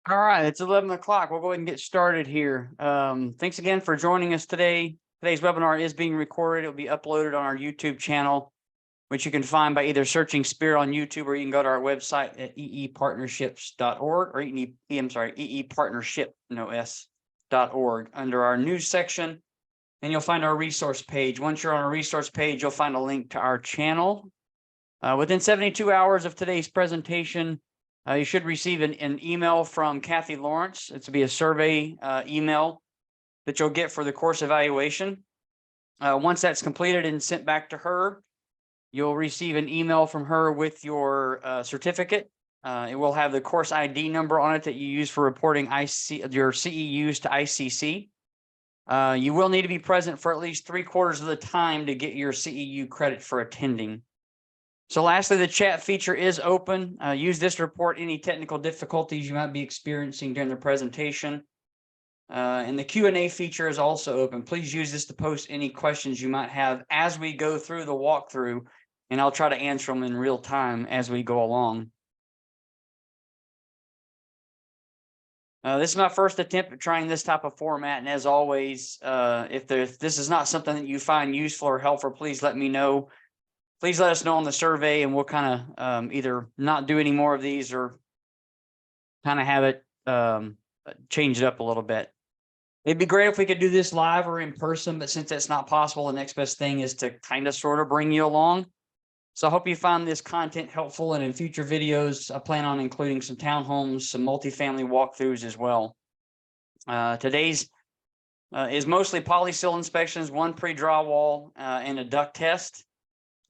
All right, it's 11 o'clock. We'll go ahead and get started here. Thanks again for joining us today. Today's webinar is being recorded. It'll be uploaded on our YouTube channel, which you can find by either searching Spear on YouTube, or you can go to our website at eepartnerships.org, or eepartnership, no S.org, under our news section, and you'll find our resource page. Once you're on our resource page, you'll find a link to our channel. Within 72 hours of today's presentation, you should receive an email from Kathy Lawrence. It's to be a survey email that you'll get for the course evaluation. Once that's completed and sent back to her, you'll receive an email from her with your certificate. It will have the course ID number on it that you use for reporting your CEUs to ICC. You will need to be present for at least 3/4 of the time to get your CEU credit for attending. So lastly, the chat feature is open. Use this to report any technical difficulties you might be experiencing during the presentation. And the Q&A feature is also open. Please use this to post any questions you might have as we go through the walkthrough, and I'll try to answer them in real time as we go along. This is my first attempt at trying this type of format, and as always, if this is not something that you find useful or helpful, please let me know. Please let us know on the survey, and we'll kind of either not do any more of these or kind of have it change it up a little bit. It'd be great if we could do this live or in person, but since that's not possible, the next best thing is to kind of sort of bring you along. So I hope you found this content helpful, and in future videos, I plan on including some townhomes, some multifamily walkthroughs as well. Today's is mostly polysill inspections, one pre-drywall and a duct test.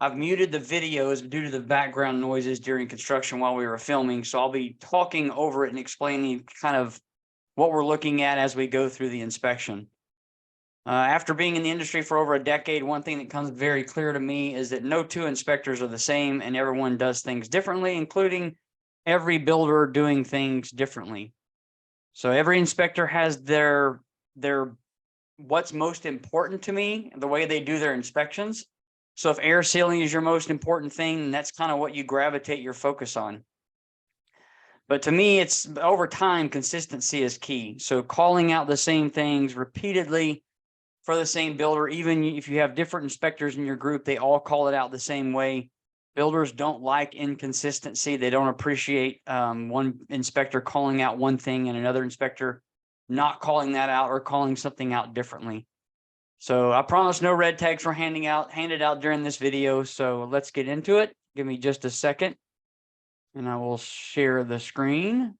I've muted the videos due to the background noises during construction while we were filming, so I'll be talking over it and explaining kind of what we're looking at as we go through the inspection. After being in the industry for over a decade, one thing that comes very clear to me is that no two inspectors are the same, and everyone does things differently, including every builder doing things differently. So every inspector has their what's most important to me, the way they do their inspections. So if air sealing is your most important thing, then that's kind of what you gravitate your focus on. But to me, it's over time, consistency is key. So calling out the same things repeatedly for the same builder, even if you have different inspectors in your group, they all call it out the same way. Builders don't like inconsistency. They don't appreciate one inspector calling out one thing and another inspector not calling that out or calling something out differently. So I promise no red tags were handed out during this video. So let's get into it. Give me just a second, and I will share the screen.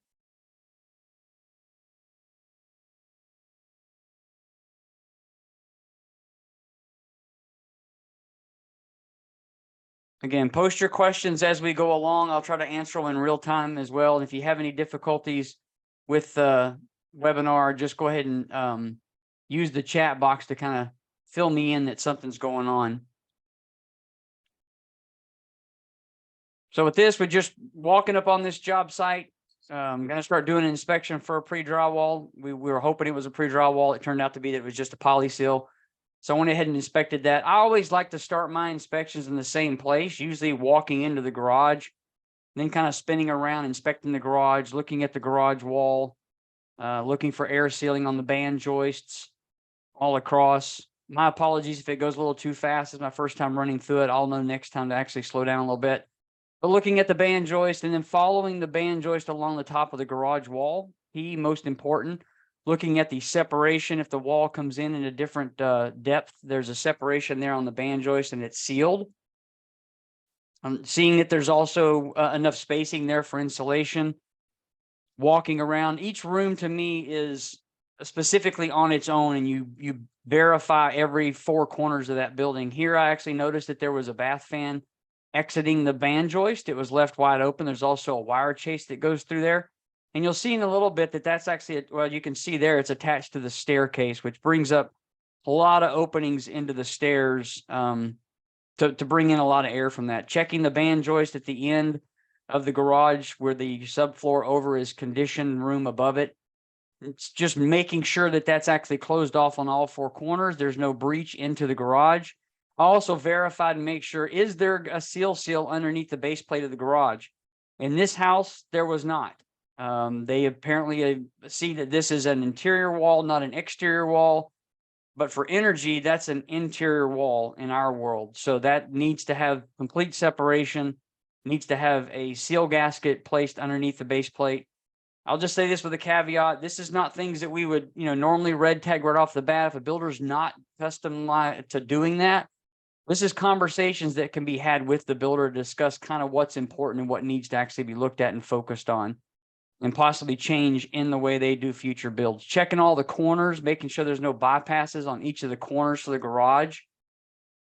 Again, post your questions as we go along. I'll try to answer them in real time as well. And if you have any difficulties with the webinar, just go ahead and use the chat box to kind of fill me in that something's going on. So with this, we're just walking up on this job site. I'm going to start doing an inspection for a pre-drywall. We were hoping it was a pre-drywall. It turned out to be that it was just a polysill. So I went ahead and inspected that. I always like to start my inspections in the same place, usually walking into the garage, then kind of spinning around, inspecting the garage, looking at the garage wall, looking for air sealing on the band joists all across. My apologies if it goes a little too fast. It's my first time running through it. I'll know next time to actually slow down a little bit. But looking at the band joist and then following the band joist along the top of the garage wall, most important, looking at the separation. If the wall comes in a different depth, there's a separation there on the band joist and it's sealed. I'm seeing that there's also enough spacing there for insulation. Walking around, each room to me is specifically on its own, and you verify every 4 corners of that building. Here, I actually noticed that there was a bath fan exiting the band joist. It was left wide open. There's also a wire chase that goes through there. And you'll see in a little bit that that's actually, well, you can see there it's attached to the staircase, which brings up a lot of openings into the stairs to bring in a lot of air from that. Checking the band joist at the end of the garage where the subfloor over is conditioned room above it. It's just making sure that that's actually closed off on all 4 corners. There's no breach into the garage. I also verified and make sure, is there a seal underneath the base plate of the garage? In this house, there was not. They apparently see that this is an interior wall, not an exterior wall. But for energy, that's an interior wall in our world. So that needs to have complete separation, needs to have a seal gasket placed underneath the base plate. I'll just say this with a caveat. This is not things that we would, normally red tag right off the bat. If a builder's not custom to doing that, this is conversations that can be had with the builder to discuss kind of what's important and what needs to actually be looked at and focused on, and possibly change in the way they do future builds. Checking all the corners, making sure there's no bypasses on each of the corners for the garage,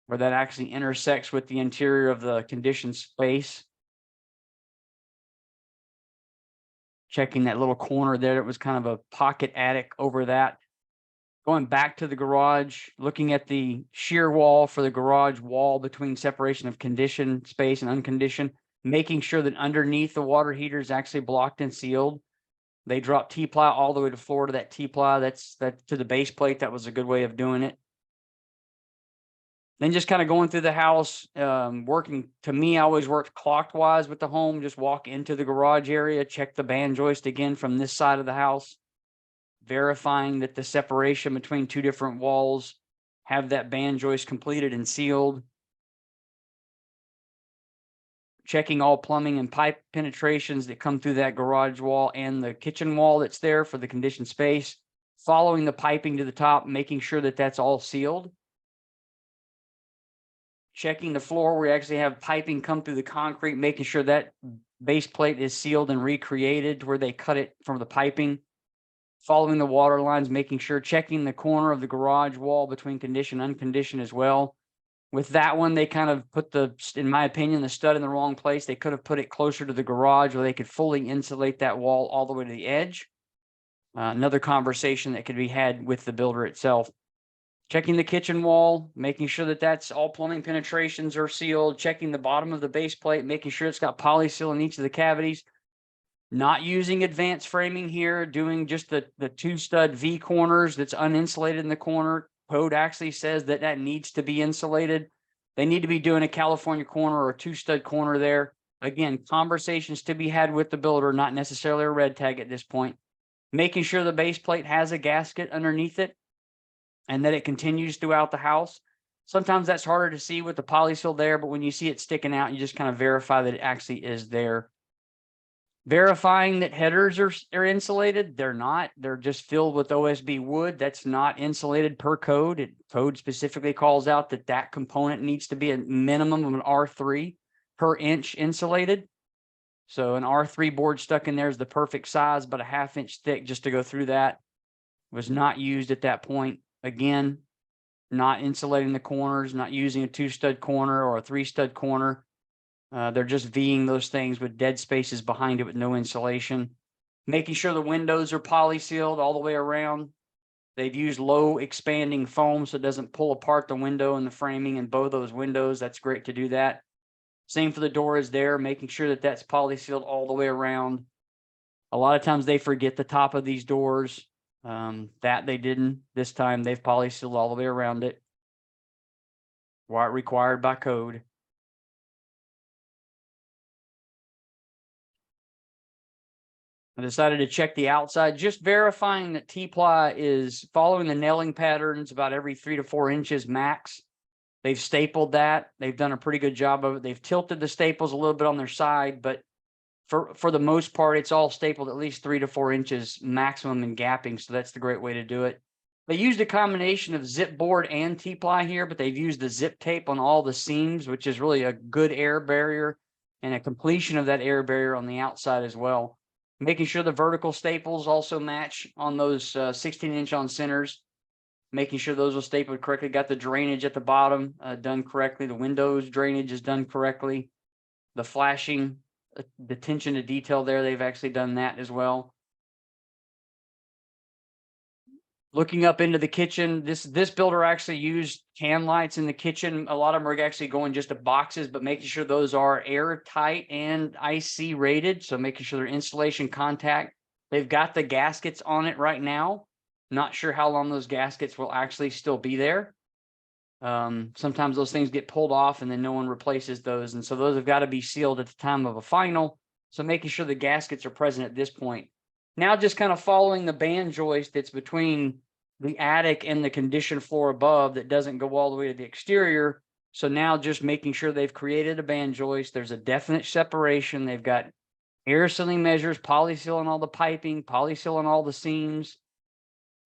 where that actually intersects with the interior of the conditioned space. Checking that little corner there, it was kind of a pocket attic over that. Going back to the garage, looking at the shear wall for the garage wall between separation of conditioned space and unconditioned, making sure that underneath the water heater is actually blocked and sealed. They dropped T-ply all the way to floor to that T-ply. That's to the base plate. That was a good way of doing it. Then just kind of going through the house, working. To me, I always worked clockwise with the home. Just walk into the garage area, check the band joist again from this side of the house, verifying that the separation between two different walls have that band joist completed and sealed. Checking all plumbing and pipe penetrations that come through that garage wall and the kitchen wall that's there for the conditioned space. Following the piping to the top, making sure that that's all sealed. Checking the floor, we actually have piping come through the concrete, making sure that base plate is sealed and recreated where they cut it from the piping. Following the water lines, making sure, checking the corner of the garage wall between conditioned and unconditioned as well. With that one, they kind of put in my opinion, the stud in the wrong place. They could have put it closer to the garage where they could fully insulate that wall all the way to the edge. Another conversation that could be had with the builder itself. Checking the kitchen wall, making sure that that's all plumbing penetrations are sealed. Checking the bottom of the base plate, making sure it's got poly seal in each of the cavities. Not using advanced framing here, doing just the two stud V corners that's uninsulated in the corner. Code actually says that that needs to be insulated. They need to be doing a California corner or a two stud corner there. Again, conversations to be had with the builder, not necessarily a red tag at this point. Making sure the base plate has a gasket underneath it and that it continues throughout the house. Sometimes that's harder to see with the poly seal there, but when you see it sticking out, you just kind of verify that it actually is there. Verifying that headers are insulated. They're not. They're just filled with OSB wood. That's not insulated per code. Code specifically calls out that that component needs to be a minimum of an R3 per inch insulated. So an R3 board stuck in there is the perfect size, but a 1/2 inch thick just to go through that was not used at that point. Again, not insulating the corners, not using a 2-stud corner or a 3-stud corner. They're just V'ing those things with dead spaces behind it with no insulation. Making sure the windows are poly sealed all the way around. They've used low expanding foam so it doesn't pull apart the window and the framing in both those windows. That's great to do that. Same for the doors there, making sure that that's poly sealed all the way around. A lot of times they forget the top of these doors. That they didn't. This time they've poly sealed all the way around it. Required by code. I decided to check the outside, just verifying that T-ply is following the nailing patterns about every 3 to 4 inches max. They've stapled that. They've done a pretty good job of it. They've tilted the staples a little bit on their side, but for the most part, it's all stapled at least 3 to 4 inches maximum in gapping. So that's the great way to do it. They used a combination of zip board and T-ply here, but they've used the zip tape on all the seams, which is really a good air barrier and a completion of that air barrier on the outside as well. Making sure the vertical staples also match on those 16-inch on centers. Making sure those are stapled correctly. Got the drainage at the bottom done correctly. The windows drainage is done correctly. The flashing, the attention to detail there, they've actually done that as well. Looking up into the kitchen, this builder actually used can lights in the kitchen. A lot of them are actually going just to boxes, but making sure those are airtight and IC rated. So making sure they're insulation contact. They've got the gaskets on it right now. Not sure how long those gaskets will actually still be there. Sometimes those things get pulled off and then no one replaces those. And so those have got to be sealed at the time of a final. So making sure the gaskets are present at this point. Now just kind of following the band joist that's between the attic and the conditioned floor above that doesn't go all the way to the exterior. So now just making sure they've created a band joist. There's a definite separation. They've got air sealing measures, polysealing all the piping, polysealing all the seams,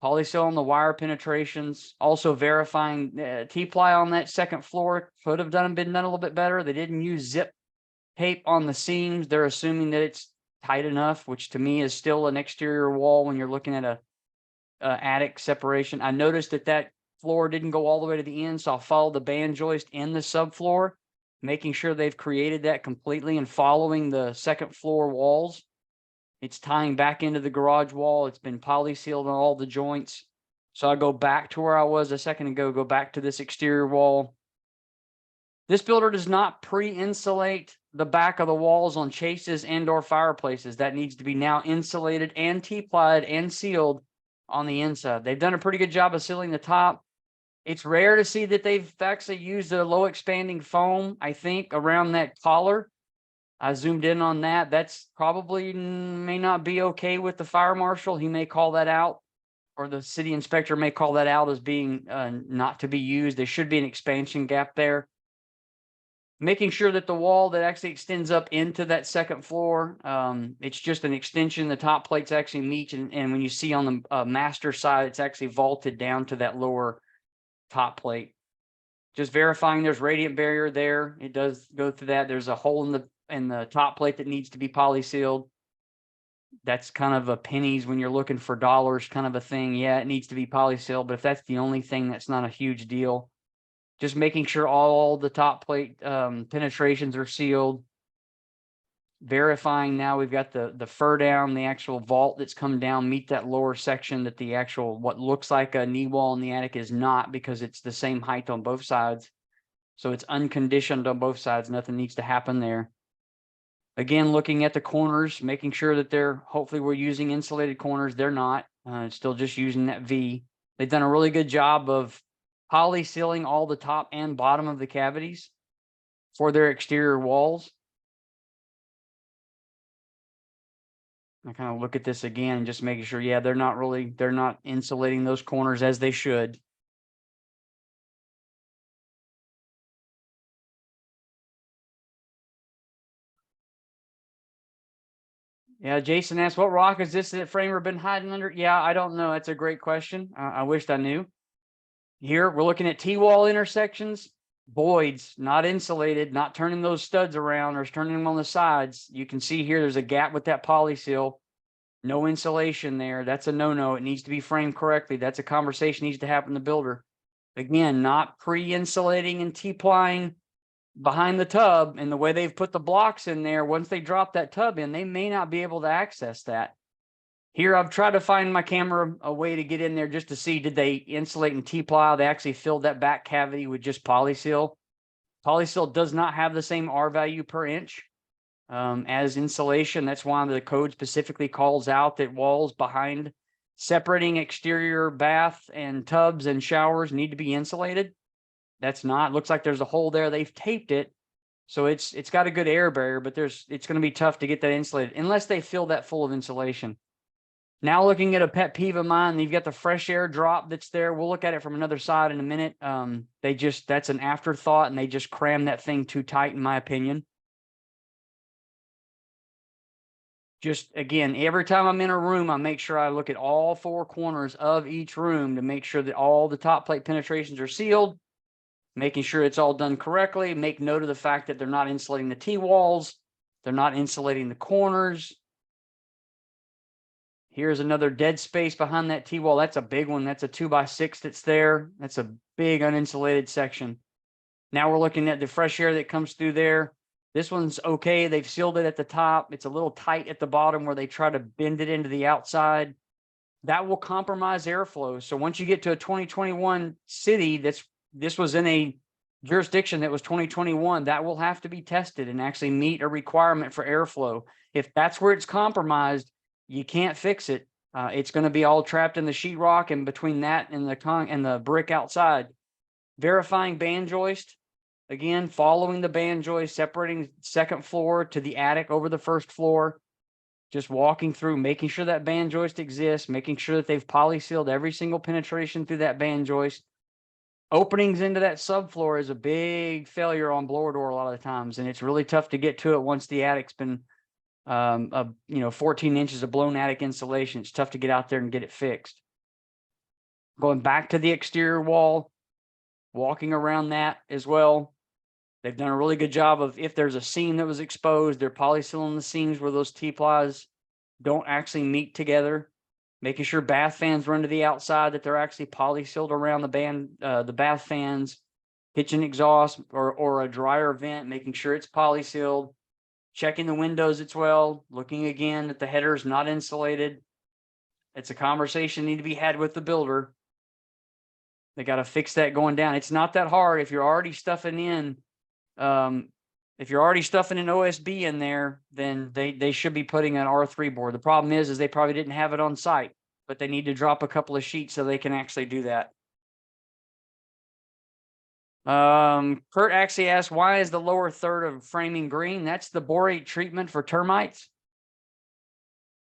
polysealing the wire penetrations, also verifying T-ply on that second floor could have been done a little bit better. They didn't use zip tape on the seams. They're assuming that it's tight enough, which to me is still an exterior wall when you're looking at a attic separation. I noticed that floor didn't go all the way to the end, so I'll follow the band joist in the subfloor, making sure they've created that completely and following the second floor walls. It's tying back into the garage wall. It's been poly sealed on all the joints. So I go back to where I was a second ago, go back to this exterior wall. This builder does not pre-insulate the back of the walls on chases and or fireplaces. That needs to be now insulated and T-plied and sealed on the inside. They've done a pretty good job of sealing the top. It's rare to see that they've actually used a low expanding foam, I think, around that collar. I zoomed in on that. That's probably may not be okay with the fire marshal. He may call that out, or the city inspector may call that out as being not to be used. There should be an expansion gap there. Making sure that the wall that actually extends up into that second floor, it's just an extension. The top plates actually meet, and when you see on the master side, it's actually vaulted down to that lower top plate. Just verifying there's radiant barrier there. It does go through that. There's a hole in the top plate that needs to be poly sealed. That's kind of a pennies when you're looking for dollars kind of a thing. Yeah, it needs to be poly sealed, but if that's the only thing, that's not a huge deal. Just making sure all the top plate penetrations are sealed. Verifying now we've got the fur down, the actual vault that's come down, meet that lower section, that the actual what looks like a knee wall in the attic is not, because it's the same height on both sides. So it's unconditioned on both sides. Nothing needs to happen there. Again, looking at the corners, making sure that hopefully we're using insulated corners. They're not, still just using that V. They've done a really good job of poly sealing all the top and bottom of the cavities for their exterior walls. I kind of look at this again and just making sure, yeah, they're not insulating those corners as they should. Yeah, Jason asked, what rock is this that framer been hiding under? Yeah, I don't know. That's a great question. I wished I knew. Here, we're looking at T-wall intersections, voids, not insulated, not turning those studs around or turning them on the sides. You can see here, there's a gap with that poly seal. No insulation there. That's a no-no. It needs to be framed correctly. That's a conversation needs to happen to the builder. Again, not pre-insulating and T-plying behind the tub, and the way they've put the blocks in there, once they drop that tub in, they may not be able to access that. Here, I've tried to find my camera a way to get in there just to see, did they insulate and T-ply? They actually filled that back cavity with just polyseal. Polyseal does not have the same R value per inch as insulation. That's why the code specifically calls out that walls behind separating exterior bath and tubs and showers need to be insulated. That's not, looks like there's a hole there. They've taped it. So it's got a good air barrier, but it's going to be tough to get that insulated unless they fill that full of insulation. Now looking at a pet peeve of mine, you've got the fresh air drop that's there. We'll look at it from another side in a minute. That's an afterthought, and they just cram that thing too tight, in my opinion. Just again, every time I'm in a room, I make sure I look at all four corners of each room to make sure that all the top plate penetrations are sealed, making sure it's all done correctly. Make note of the fact that they're not insulating the T-walls. They're not insulating the corners. Here's another dead space behind that T-wall. That's a big one. That's a 2x6 that's there. That's a big uninsulated section. Now we're looking at the fresh air that comes through there. This one's okay. They've sealed it at the top. It's a little tight at the bottom where they try to bend it into the outside. That will compromise airflow. So once you get to a 2021 city, this was in a jurisdiction that was 2021, that will have to be tested and actually meet a requirement for airflow. If that's where it's compromised, you can't fix it. It's going to be all trapped in the sheetrock and between that and the brick outside. Verifying band joist. Again, following the band joist, separating second floor to the attic over the first floor. Just walking through, making sure that band joist exists, making sure that they've poly sealed every single penetration through that band joist. Openings into that subfloor is a big failure on blower door a lot of the times, and it's really tough to get to it once the attic's been 14 inches of blown attic insulation. It's tough to get out there and get it fixed. Going back to the exterior wall, walking around that as well. They've done a really good job of, if there's a seam that was exposed, they're polysealing the seams where those T-plies don't actually meet together. Making sure bath fans run to the outside, that they're actually polysealed around the bath fans. Kitchen exhaust or a dryer vent, making sure it's polysealed. Checking the windows as well, looking again that the header's not insulated. It's a conversation need to be had with the builder. They got to fix that going down. It's not that hard if you're already stuffing in. If you're already stuffing an OSB in there, then they should be putting an R3 board. The problem is they probably didn't have it on site, but they need to drop a couple of sheets so they can actually do that. Kurt actually asked, why is the lower third of framing green? That's the borate treatment for termites.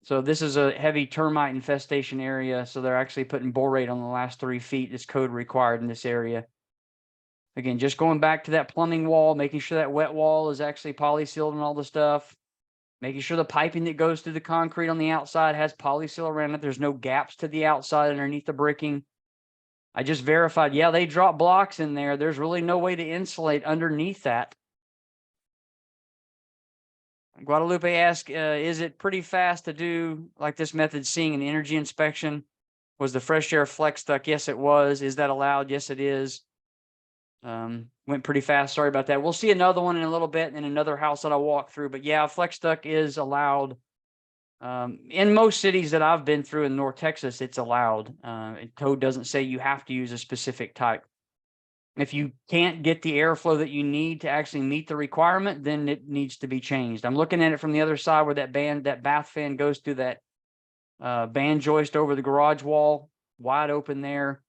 So this is a heavy termite infestation area. So they're actually putting borate on the last 3 feet. It's code required in this area. Again, just going back to that plumbing wall, making sure that wet wall is actually polysealed and all the stuff. Making sure the piping that goes through the concrete on the outside has polyseal around it. There's no gaps to the outside underneath the bricking. I just verified, yeah, they drop blocks in there. There's really no way to insulate underneath that. Guadalupe asked, is it pretty fast to do like this method, seeing an energy inspection? Was the fresh air flex duct? Yes, it was. Is that allowed? Yes, it is. Went pretty fast. Sorry about that. We'll see another one in a little bit in another house that I walk through. But yeah, flex duct is allowed. In most cities that I've been through in North Texas, it's allowed. Code doesn't say you have to use a specific type. If you can't get the airflow that you need to actually meet the requirement, then it needs to be changed. I'm looking at it from the other side where that bath fan goes through that band joist over the garage wall, wide open there.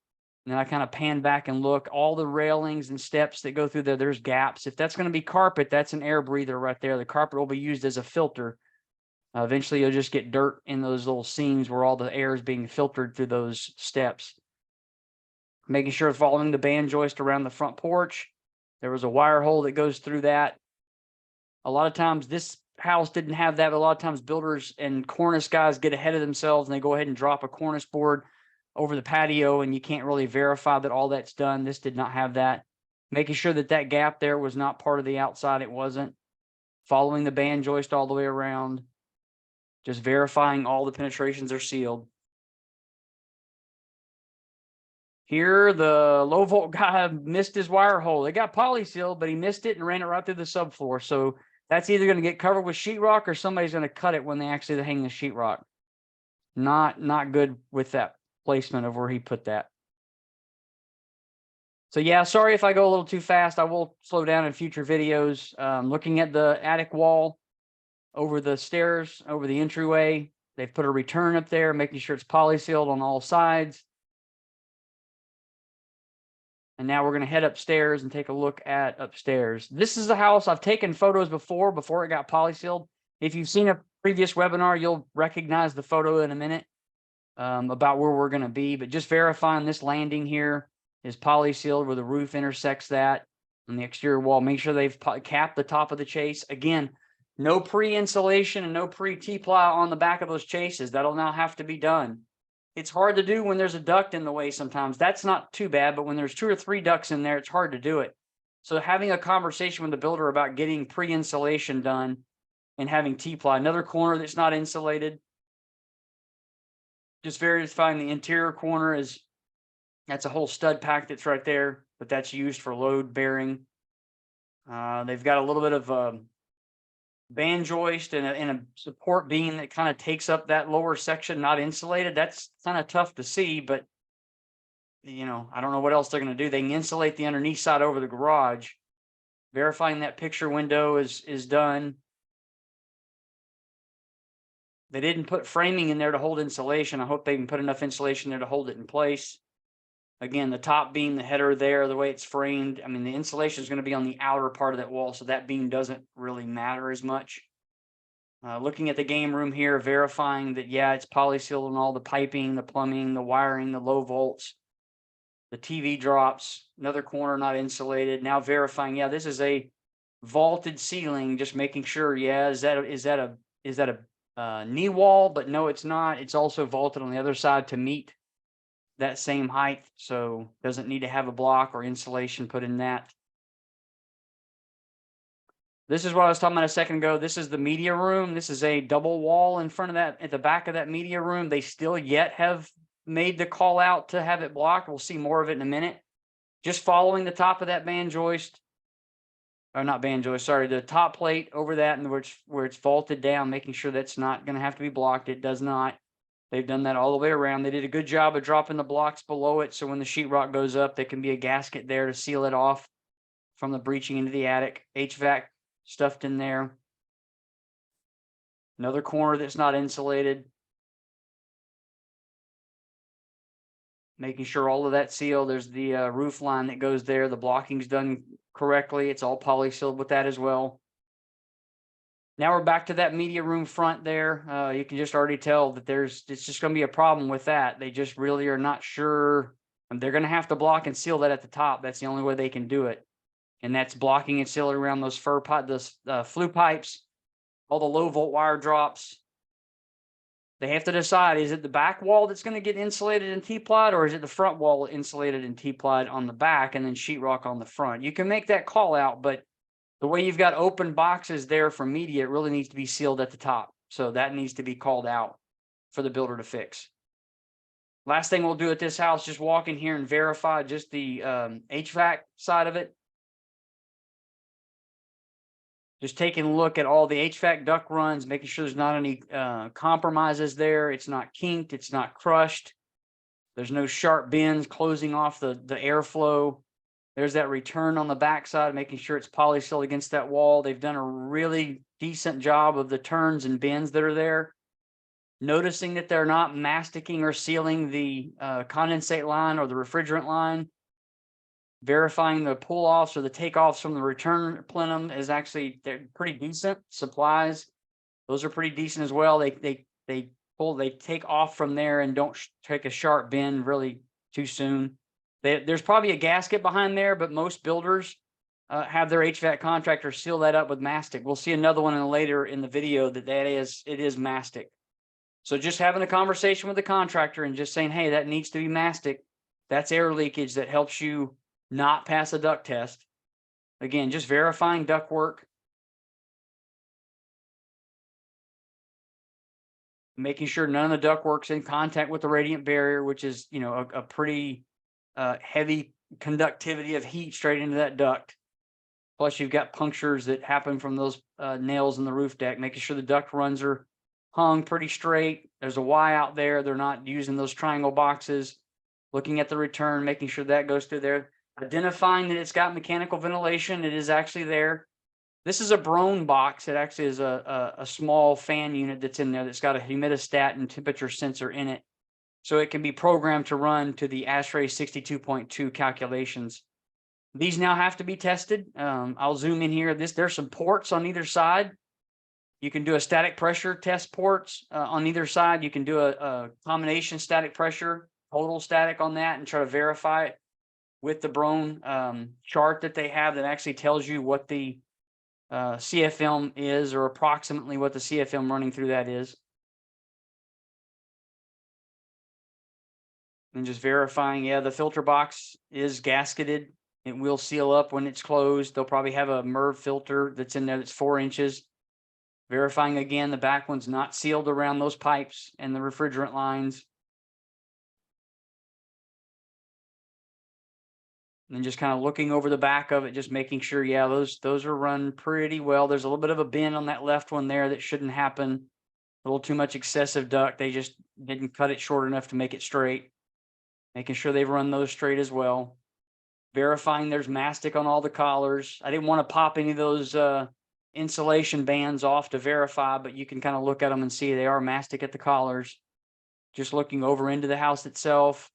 And then I kind of pan back and look, all the railings and steps that go through there, there's gaps. If that's going to be carpet, that's an air breather right there. The carpet will be used as a filter. Eventually, you'll just get dirt in those little seams where all the air is being filtered through those steps. Making sure following the band joist around the front porch. There was a wire hole that goes through that. A lot of times, this house didn't have that, but a lot of times builders and cornice guys get ahead of themselves and they go ahead and drop a cornice board over the patio, and you can't really verify that all that's done. This did not have that. Making sure that that gap there was not part of the outside. It wasn't. Following the band joist all the way around. Just verifying all the penetrations are sealed. Here, the low volt guy missed his wire hole. They got poly sealed, but he missed it and ran it right through the subfloor. So that's either going to get covered with sheetrock or somebody's going to cut it when they actually hang the sheetrock. Not good with that placement of where he put that. So yeah, sorry if I go a little too fast. I will slow down in future videos. Looking at the attic wall over the stairs, over the entryway, they've put a return up there, making sure it's poly sealed on all sides. And now we're going to head upstairs and take a look at upstairs. This is the house I've taken photos before it got poly sealed. If you've seen a previous webinar, you'll recognize the photo in a minute about where we're going to be. But just verifying this landing here is poly sealed where the roof intersects that on the exterior wall. Make sure they've capped the top of the chase. Again, no pre-insulation and no pre-T-ply on the back of those chases. That'll now have to be done. It's hard to do when there's a duct in the way sometimes. That's not too bad, but when there's 2 or 3 ducts in there, it's hard to do it. So having a conversation with the builder about getting pre-insulation done and having T-ply, another corner that's not insulated. Just verifying the interior corner that's a whole stud pack that's right there, but that's used for load bearing. They've got a little bit of band joist and a support beam that kind of takes up that lower section, not insulated. That's kind of tough to see, but I don't know what else they're going to do. They can insulate the underneath side over the garage. Verifying that picture window is done. They didn't put framing in there to hold insulation. I hope they can put enough insulation there to hold it in place. Again, the top beam, the header there, the way it's framed, I mean, the insulation is going to be on the outer part of that wall, so that beam doesn't really matter as much. Looking at the game room here, verifying that, yeah, it's polysealed on all the piping, the plumbing, the wiring, the low volts, the TV drops, another corner not insulated. Now verifying, yeah, this is a vaulted ceiling, just making sure, yeah, is that a knee wall? But no, it's not. It's also vaulted on the other side to meet that same height, so doesn't need to have a block or insulation put in that. This is what I was talking about a second ago. This is the media room. This is a double wall in front of that, at the back of that media room. They still yet have made the call out to have it blocked. We'll see more of it in a minute. Just following the top of that band joist, or not band joist, sorry, the top plate over that, and where it's vaulted down, making sure that's not going to have to be blocked. It does not. They've done that all the way around. They did a good job of dropping the blocks below it, so when the sheetrock goes up, there can be a gasket there to seal it off from the breaching into the attic. HVAC stuffed in there. Another corner that's not insulated. Making sure all of that's sealed. There's the roof line that goes there. The blocking's done correctly. It's all poly sealed with that as well. Now we're back to that media room front there. You can just already tell that it's just going to be a problem with that. They just really are not sure. And they're going to have to block and seal that at the top. That's the only way they can do it. And that's blocking and sealing around those flue pipes, all the low volt wire drops. They have to decide, is it the back wall that's going to get insulated in T-plyed, or is it the front wall insulated in T-plyed on the back and then sheetrock on the front? You can make that call out, but the way you've got open boxes there for media, it really needs to be sealed at the top. So that needs to be called out for the builder to fix. Last thing we'll do at this house, just walk in here and verify just the HVAC side of it. Just taking a look at all the HVAC duct runs, making sure there's not any compromises there. It's not kinked. It's not crushed. There's no sharp bends closing off the airflow. There's that return on the backside, making sure it's polysealed against that wall. They've done a really decent job of the turns and bends that are there. Noticing that they're not masticing or sealing the condensate line or the refrigerant line. Verifying the pull-offs or the takeoffs from the return plenum is actually, they're pretty decent. Supplies, those are pretty decent as well. They take off from there and don't take a sharp bend really too soon. There's probably a gasket behind there, but most builders have their HVAC contractor seal that up with mastic. We'll see another one later in the video it is mastic. So just having a conversation with the contractor and just saying, hey, that needs to be mastic. That's air leakage that helps you not pass a duct test. Again, just verifying duct work. Making sure none of the duct work's in contact with the radiant barrier, which is, a pretty heavy conductivity of heat straight into that duct. Plus you've got punctures that happen from those nails in the roof deck, making sure the duct runs are hung pretty straight. There's a Y out there. They're not using those triangle boxes. Looking at the return, making sure that goes through there. Identifying that it's got mechanical ventilation. It is actually there. This is a Brone box. It actually is a small fan unit that's in there that's got a humidistat and temperature sensor in it. So it can be programmed to run to the ASHRAE 62.2 calculations. These now have to be tested. I'll zoom in here. There's some ports on either side. You can do a static pressure test ports on either side. You can do a combination static pressure, total static on that, and try to verify it with the Brone chart that they have that actually tells you what the CFM is, or approximately what the CFM running through that is. And just verifying, yeah, the filter box is gasketed. It will seal up when it's closed. They'll probably have a MERV filter that's in there that's 4 inches. Verifying again, the back one's not sealed around those pipes and the refrigerant lines. And just kind of looking over the back of it, just making sure, yeah, those are run pretty well. There's a little bit of a bend on that left one there that shouldn't happen. A little too much excessive duct. They just didn't cut it short enough to make it straight. Making sure they've run those straight as well. Verifying there's mastic on all the collars. I didn't want to pop any of those insulation bands off to verify, but you can kind of look at them and see they are mastic at the collars. Just looking over into the house itself.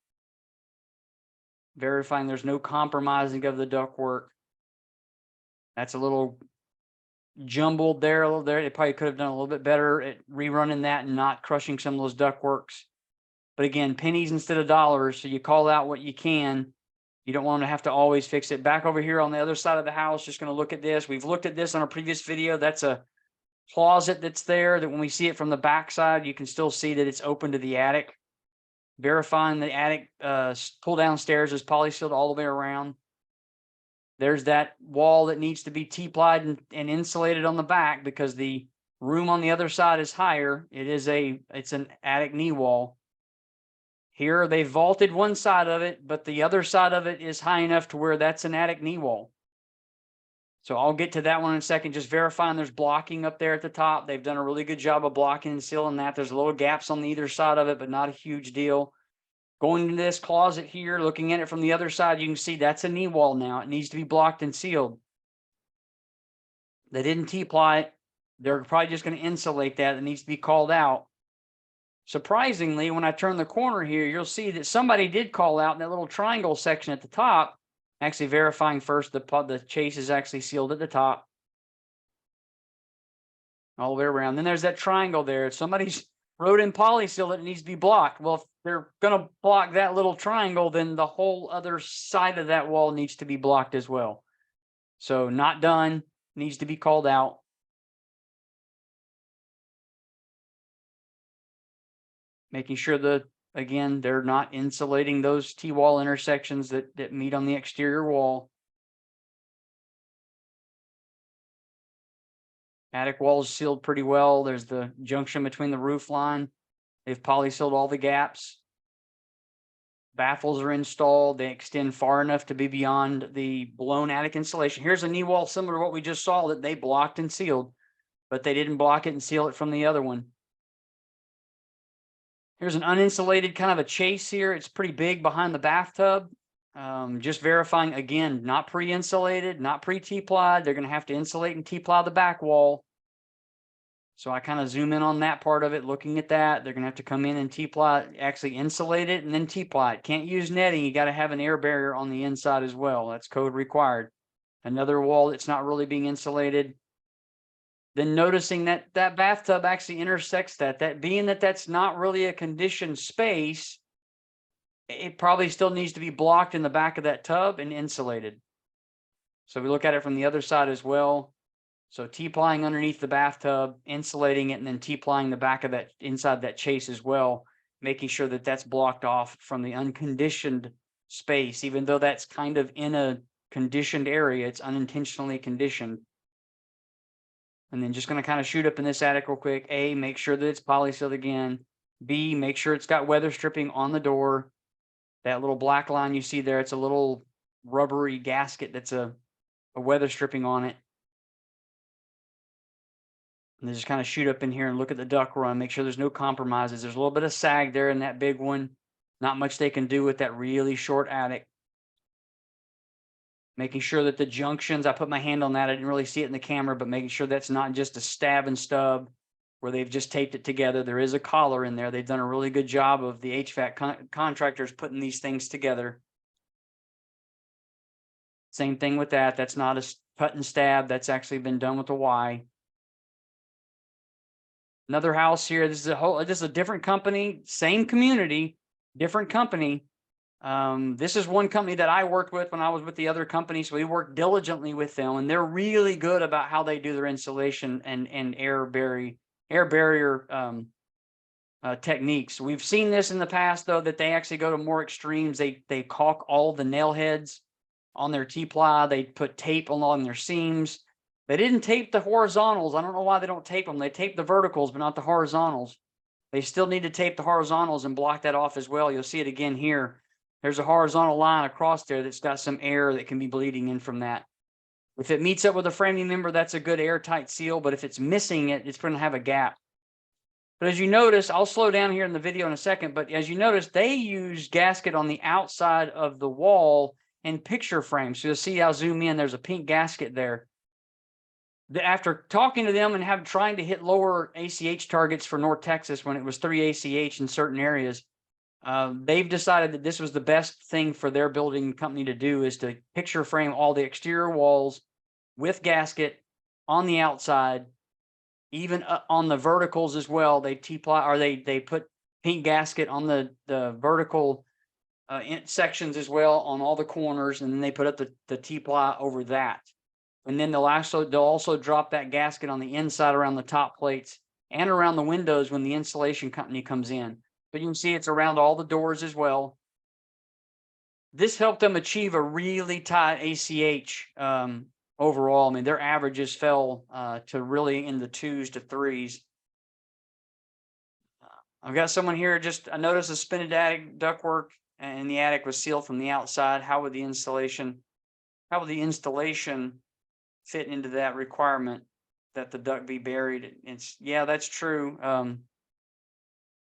verifying there's no compromising of the ductwork. That's a little jumbled there, a little there. They probably could have done a little bit better at rerunning that and not crushing some of those ductworks. But again, pennies instead of dollars. So you call out what you can. You don't want to have to always fix it. Back over here on the other side of the house, just going to look at this. We've looked at this on a previous video. That's a closet that's there that when we see it from the back side, you can still see that it's open to the attic. Verifying the attic pull down stairs is poly sealed all the way around. There's that wall that needs to be T-plied and insulated on the back because the room on the other side is higher. It's an attic knee wall. Here they vaulted one side of it, but the other side of it is high enough to where that's an attic knee wall. So I'll get to that one in a second. Just verifying there's blocking up there at the top. They've done a really good job of blocking and sealing that. There's little gaps on either side of it, but not a huge deal. Going into this closet here, looking at it from the other side, you can see that's a knee wall now. It needs to be blocked and sealed. They didn't T-ply it. They're probably just going to insulate that. It needs to be called out. Surprisingly, when I turn the corner here, you'll see that somebody did call out in that little triangle section at the top, actually verifying first the chase is actually sealed at the top. All the way around. Then there's that triangle there. Somebody's wrote in poly seal that it needs to be blocked. Well, if they're going to block that little triangle, then the whole other side of that wall needs to be blocked as well. So not done, needs to be called out. Making sure again, they're not insulating those T-wall intersections that meet on the exterior wall. Attic wall is sealed pretty well. There's the junction between the roof line. They've poly sealed all the gaps. Baffles are installed. They extend far enough to be beyond the blown attic insulation. Here's a knee wall similar to what we just saw that they blocked and sealed, but they didn't block it and seal it from the other one. Here's an uninsulated kind of a chase here. It's pretty big behind the bathtub. Just verifying again, not pre-insulated, not pre-T-plied. They're going to have to insulate and T-ply the back wall. So I kind of zoom in on that part of it, looking at that. They're going to have to come in and T-ply, actually insulate it and then T-ply it. Can't use netting. You got to have an air barrier on the inside as well. That's code required. Another wall that's not really being insulated. Then noticing that that bathtub actually intersects that being that that's not really a conditioned space, it probably still needs to be blocked in the back of that tub and insulated. So we look at it from the other side as well. So T-plying underneath the bathtub, insulating it, and then T-plying the back of that inside that chase as well, making sure that that's blocked off from the unconditioned space. Even though that's kind of in a conditioned area, it's unintentionally conditioned. And then just going to kind of shoot up in this attic real quick. A, make sure that it's poly sealed again. B, make sure it's got weather stripping on the door. That little black line you see there, it's a little rubbery gasket that's a weather stripping on it. And just kind of shoot up in here and look at the duct run, make sure there's no compromises. There's a little bit of sag there in that big one. Not much they can do with that really short attic. Making sure that the junctions, I put my hand on that. I didn't really see it in the camera, but making sure that's not just a stab and stub where they've just taped it together. There is a collar in there. They've done a really good job of the HVAC contractors putting these things together. Same thing with that. That's not a cut and stab. That's actually been done with a Y. Another house here. This is a different company, same community, different company. This is one company that I worked with when I was with the other company. So we worked diligently with them, and they're really good about how they do their insulation and air barrier techniques. We've seen this in the past, though, that they actually go to more extremes. They caulk all the nail heads on their T-ply. They put tape along their seams. They didn't tape the horizontals. I don't know why they don't tape them. They tape the verticals, but not the horizontals. They still need to tape the horizontals and block that off as well. You'll see it again here. There's a horizontal line across there that's got some air that can be bleeding in from that. If it meets up with a framing member, that's a good airtight seal, but if it's missing it, it's going to have a gap. But as you notice, I'll slow down here in the video in a second, but as you notice, they use gasket on the outside of the wall and picture frame. So you'll see, I'll zoom in, there's a pink gasket there. After talking to them and trying to hit lower ACH targets for North Texas when it was 3 ACH in certain areas, They've decided that this was the best thing for their building company to do, is to picture frame all the exterior walls with gasket on the outside, even on the verticals as well. They T-ply, or they put pink gasket on the vertical sections as well on all the corners, and then they put up the T-ply over that. And then they'll also drop that gasket on the inside around the top plates and around the windows when the installation company comes in. But you can see it's around all the doors as well. This helped them achieve a really tight ACH overall. I mean, their averages fell to really in the 2s to 3s. I've got someone here. I noticed the suspended attic ductwork and the attic was sealed from the outside. How would the installation fit into that requirement that the duct be buried? Yeah, that's true.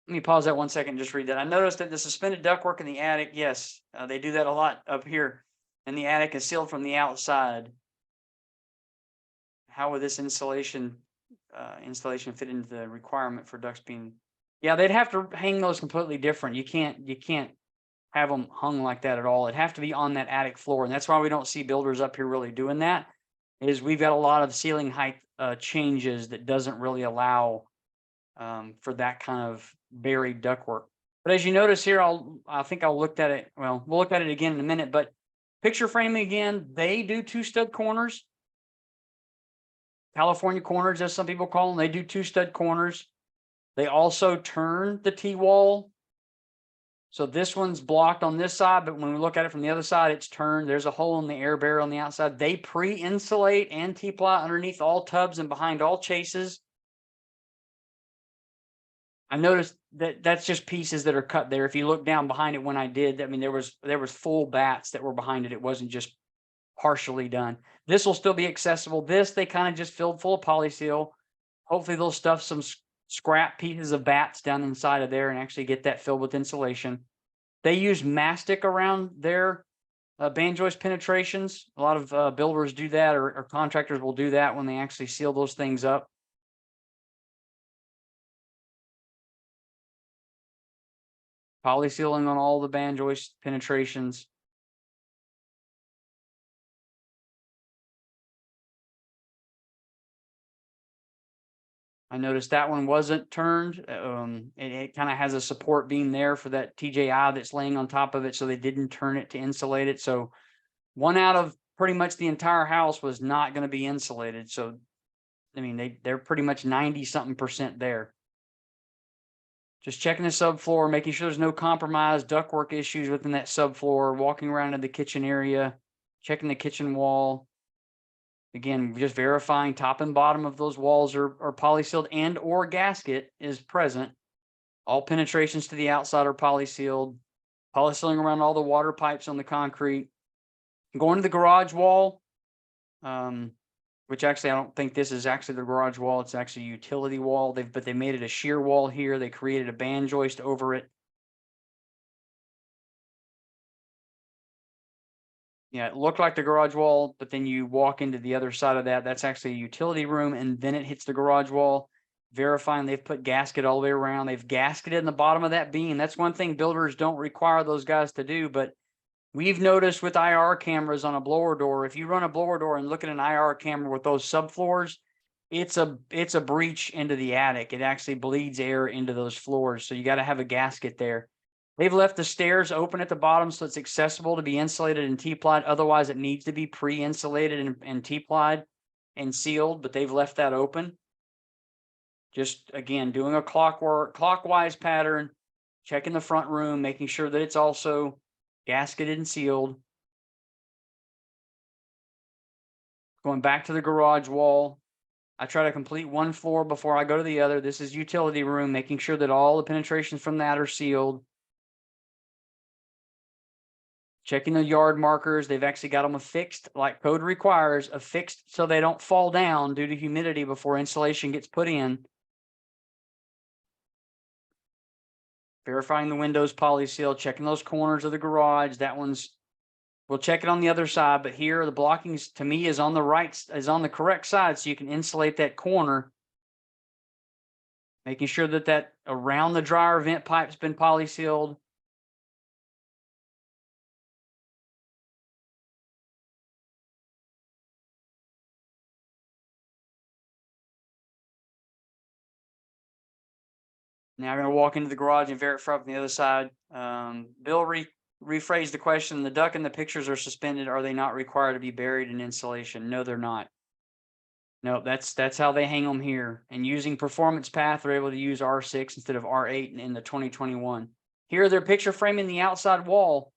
Let me pause that 1 second and just read that. I noticed that the suspended ductwork in the attic, yes, they do that a lot up here, and the attic is sealed from the outside. How would this installation fit into the requirement for ducts being? Yeah, they'd have to hang those completely different. You can't have them hung like that at all. It'd have to be on that attic floor, and that's why we don't see builders up here really doing that. Is we've got a lot of ceiling height changes that doesn't really allow for that kind of buried ductwork. But as you notice here, I think I'll look at it. Well, we'll look at it again in a minute. But picture framing again, they do 2 stud corners. California corners, as some people call them. They do 2 stud corners. They also turn the T-wall. So this one's blocked on this side, but when we look at it from the other side, it's turned. There's a hole in the air barrier on the outside. They pre-insulate and T-ply underneath all tubs and behind all chases. I noticed that that's just pieces that are cut there. If you look down behind it when I did, I mean, there was full bats that were behind it. It wasn't just partially done. This will still be accessible. This, they kind of just filled full of polyseal. Hopefully they'll stuff some scrap pieces of bats down inside of there and actually get that filled with insulation. They use mastic around their band joist penetrations. A lot of builders do that, or contractors will do that when they actually seal those things up. Polysealing on all the band joist penetrations. I noticed that one wasn't turned. It kind of has a support beam there for that TJI that's laying on top of it, so they didn't turn it to insulate it. So one out of pretty much the entire house was not going to be insulated. So, I mean, they're pretty much 90-something% there. Just checking the subfloor, making sure there's no compromised ductwork issues within that subfloor, walking around in the kitchen area, checking the kitchen wall. Again, just verifying top and bottom of those walls are polysealed and or gasket is present. All penetrations to the outside are polysealed. Polysealing around all the water pipes on the concrete. Going to the garage wall, which actually I don't think this is actually the garage wall. It's actually a utility wall. But they made it a shear wall here. They created a band joist over it. Yeah, it looked like the garage wall, but then you walk into the other side of that. That's actually a utility room, and then it hits the garage wall. Verifying they've put gasket all the way around. They've gasketed in the bottom of that beam. That's one thing builders don't require those guys to do, but we've noticed with IR cameras on a blower door, if you run a blower door and look at an IR camera with those subfloors, it's a breach into the attic. It actually bleeds air into those floors. So you got to have a gasket there. They've left the stairs open at the bottom so it's accessible to be insulated and T-plied. Otherwise, it needs to be pre-insulated and T-plied and sealed, but they've left that open. Just, again, doing a clockwise pattern, checking the front room, making sure that it's also gasketed and sealed. Going back to the garage wall. I try to complete one floor before I go to the other. This is utility room, making sure that all the penetrations from that are sealed. Checking the yard markers. They've actually got them affixed, like code requires, affixed so they don't fall down due to humidity before insulation gets put in. Verifying the windows polyseal, checking those corners of the garage. That one's, we'll check it on the other side, but here the blockings to me is on the correct side, so you can insulate that corner. Making sure that around the dryer vent pipe's been polysealed. Now I'm going to walk into the garage and verify from the other side. Bill rephrased the question. The duct and the pictures are suspended. Are they not required to be buried in insulation? No, they're not. No, that's how they hang them here. And using performance path, they're able to use R6 instead of R8 in the 2021. Here they're picture framing the outside wall.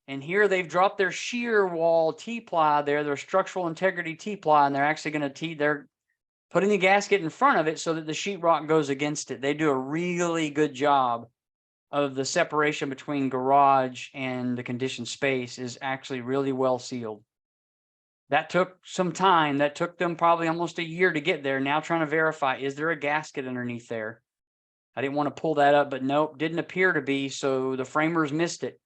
And here they've dropped their shear wall T-ply there, their structural integrity T-ply, and they're actually going to they're putting the gasket in front of it so that the sheetrock goes against it. They do a really good job of the separation between garage and the conditioned space is actually really well sealed. That took some time. That took them probably almost a year to get there. Now trying to verify, is there a gasket underneath there? I didn't want to pull that up, but nope, didn't appear to be. So the framers missed it.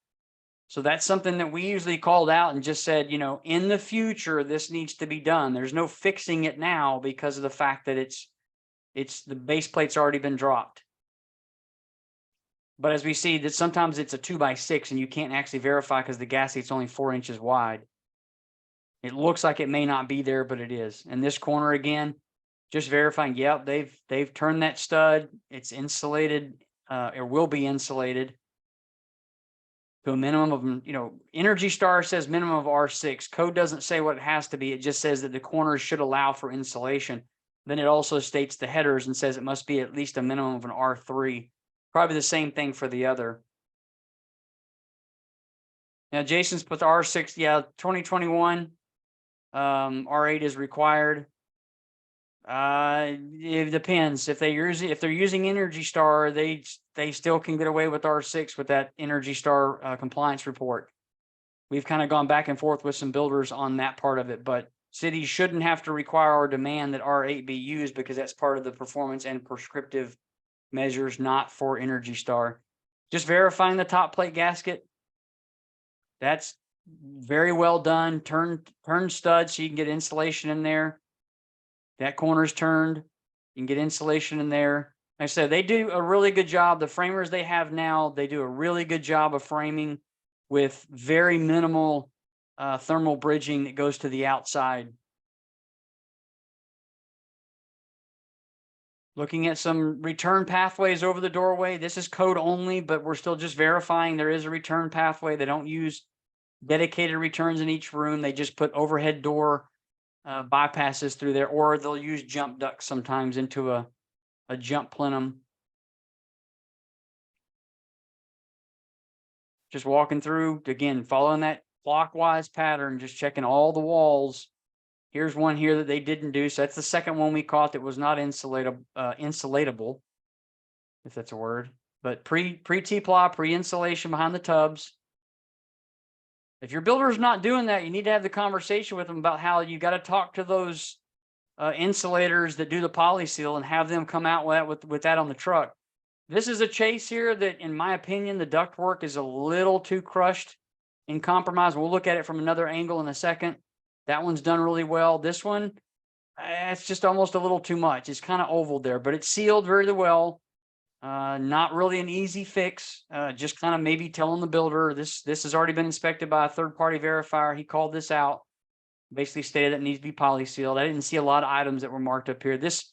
So that's something that we usually called out and just said, you know, in the future, this needs to be done. There's no fixing it now because of the fact that it's the base plate's already been dropped. But as we see that sometimes it's a 2x6 and you can't actually verify because the gasket's only 4 inches wide. It looks like it may not be there, but it is. And this corner again, just verifying, yep, they've turned that stud. It's insulated, it will be insulated to a minimum of, you know, Energy Star says minimum of R6. Code doesn't say what it has to be. It just says that the corners should allow for insulation. Then it also states the headers and says it must be at least a minimum of an R3. Probably the same thing for the other. Now, Jason's put the R6, yeah, 2021, R8 is required. It depends. If they're using Energy Star, they still can get away with R6 with that Energy Star compliance report. We've kind of gone back and forth with some builders on that part of it, but cities shouldn't have to require or demand that R8 be used because that's part of the performance and prescriptive measures, not for Energy Star. Just verifying the top plate gasket. That's very well done. Turn stud so you can get insulation in there. That corner's turned. You can get insulation in there. Like I said, they do a really good job. The framers they have now, they do a really good job of framing with very minimal thermal bridging that goes to the outside. Looking at some return pathways over the doorway. This is code only, but we're still just verifying there is a return pathway. They don't use dedicated returns in each room. They just put overhead door bypasses through there, or they'll use jump ducts sometimes into a jump plenum. Just walking through, again, following that clockwise pattern, just checking all the walls. Here's one here that they didn't do. So that's the second one we caught that was not insulatable, if that's a word. But pre-T-ply, pre-insulation behind the tubs. If your builder's not doing that, you need to have the conversation with them about how you got to talk to those insulators that do the poly seal and have them come out with that on the truck. This is a chase here that, in my opinion, the ductwork is a little too crushed and compromised. We'll look at it from another angle in a second. That one's done really well. This one, it's just almost a little too much. It's kind of oval there, but it's sealed very well. Not really an easy fix. Just kind of maybe telling the builder this has already been inspected by a third-party verifier. He called this out, basically stated that it needs to be poly sealed. I didn't see a lot of items that were marked up here. This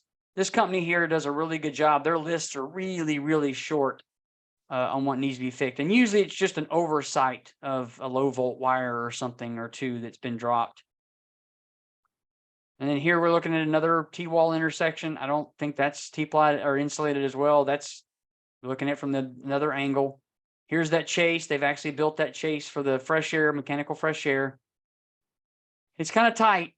company here does a really good job. Their lists are really, really short on what needs to be fixed, and usually it's just an oversight of a low volt wire or something or two that's been dropped. And then here we're looking at another T-wall intersection. I don't think that's T-ply or insulated as well. That's looking at it from another angle. Here's that chase. They've actually built that chase for the fresh air, mechanical fresh air. It's kind of tight.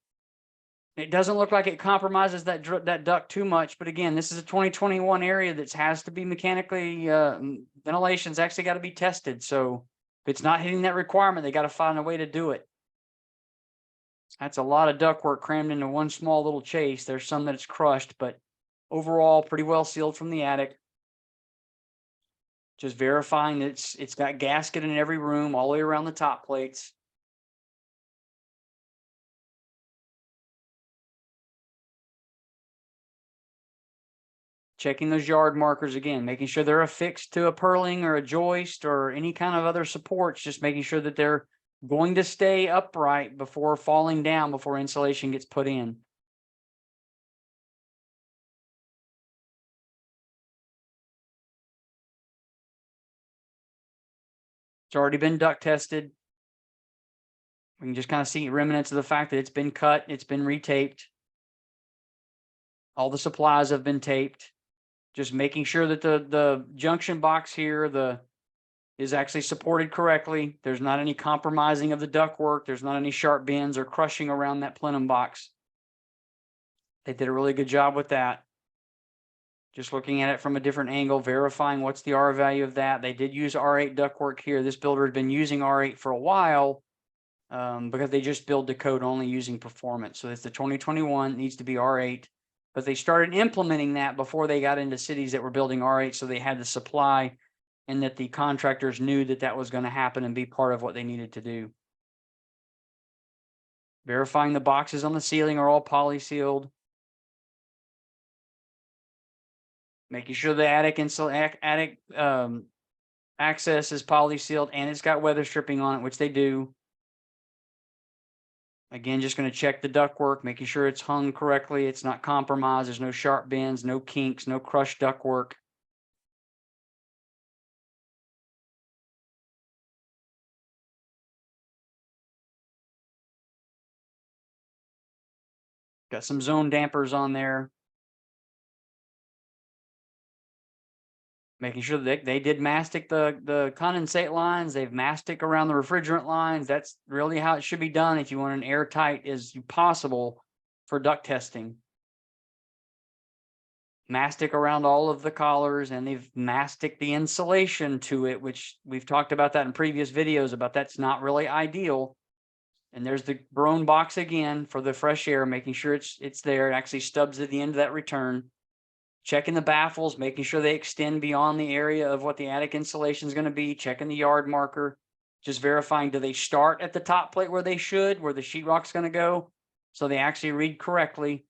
It doesn't look like it compromises that duct too much. But again, this is a 2021 area that has to be mechanically, ventilation's actually got to be tested. So if it's not hitting that requirement, they got to find a way to do it. That's a lot of ductwork crammed into one small little chase. There's some that it's crushed, but overall pretty well sealed from the attic. Just verifying that it's got gasket in every room all the way around the top plates. Checking those yard markers again, making sure they're affixed to a purling or a joist or any kind of other supports, just making sure that they're going to stay upright before falling down before insulation gets put in. It's already been duct tested. We can just kind of see remnants of the fact that it's been cut, it's been retaped. All the supplies have been taped. Just making sure that the junction box here is actually supported correctly. There's not any compromising of the ductwork. There's not any sharp bends or crushing around that plenum box. They did a really good job with that. Just looking at it from a different angle, verifying what's the R value of that. They did use R8 ductwork here. This builder had been using R8 for a while because they just build the code only using performance. So it's the 2021, needs to be R8. But they started implementing that before they got into cities that were building R8, so they had the supply and that the contractors knew that that was going to happen and be part of what they needed to do. Verifying the boxes on the ceiling are all poly sealed. Making sure the attic access is poly sealed and it's got weather stripping on it, which they do. Again, just going to check the ductwork, making sure it's hung correctly. It's not compromised. There's no sharp bends, no kinks, no crushed ductwork. Got some zone dampers on there. Making sure that they did mastic the condensate lines. They've mastic around the refrigerant lines. That's really how it should be done if you want an airtight as possible for duct testing. Mastic around all of the collars, and they've mastic the insulation to it, which we've talked about that in previous videos about that's not really ideal. And there's the Brone box again for the fresh air, making sure it's there. It actually stubs at the end of that return. Checking the baffles, making sure they extend beyond the area of what the attic insulation is going to be. Checking the yard marker, just verifying, do they start at the top plate where they should, where the sheetrock's going to go, so they actually read correctly.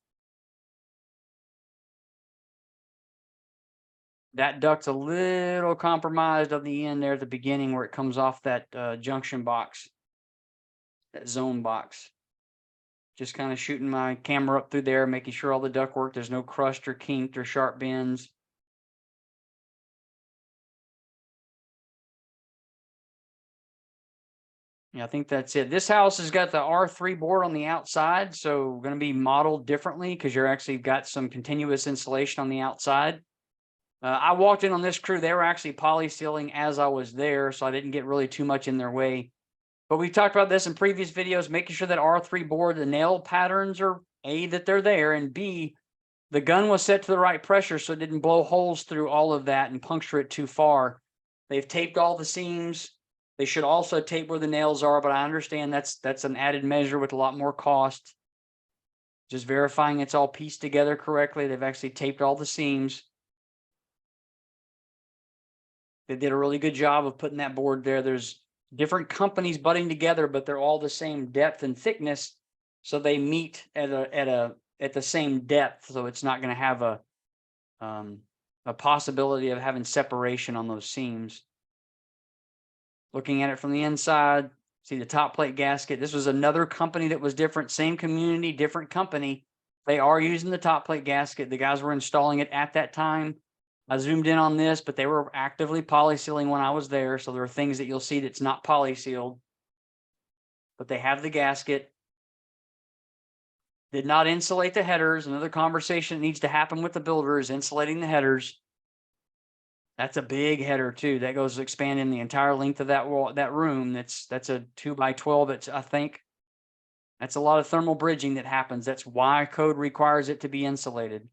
That duct's a little compromised on the end there at the beginning where it comes off that junction box, that zone box. Just kind of shooting my camera up through there, making sure all the ductwork, there's no crushed or kinked or sharp bends. Yeah, I think that's it. This house has got the R3 board on the outside, so going to be modeled differently because you're actually got some continuous insulation on the outside. I walked in on this crew. They were actually poly sealing as I was there, so I didn't get really too much in their way. But we've talked about this in previous videos, making sure that R3 board, the nail patterns are A, that they're there, and B, the gun was set to the right pressure so it didn't blow holes through all of that and puncture it too far. They've taped all the seams. They should also tape where the nails are, but I understand that's an added measure with a lot more cost. Just verifying it's all pieced together correctly. They've actually taped all the seams. They did a really good job of putting that board there. There's different companies butting together, but they're all the same depth and thickness, so they meet at the same depth. So it's not going to have a possibility of having separation on those seams. Looking at it from the inside, see the top plate gasket. This was another company that was different, same community, different company. They are using the top plate gasket. The guys were installing it at that time. I zoomed in on this, but they were actively poly sealing when I was there. So there are things that you'll see that's not poly sealed, but they have the gasket. Did not insulate the headers. Another conversation that needs to happen with the builder is insulating the headers. That's a big header too. That goes expanding the entire length of that wall, that room. That's a 2x12. It's, I think that's a lot of thermal bridging that happens. That's why code requires it to be insulated.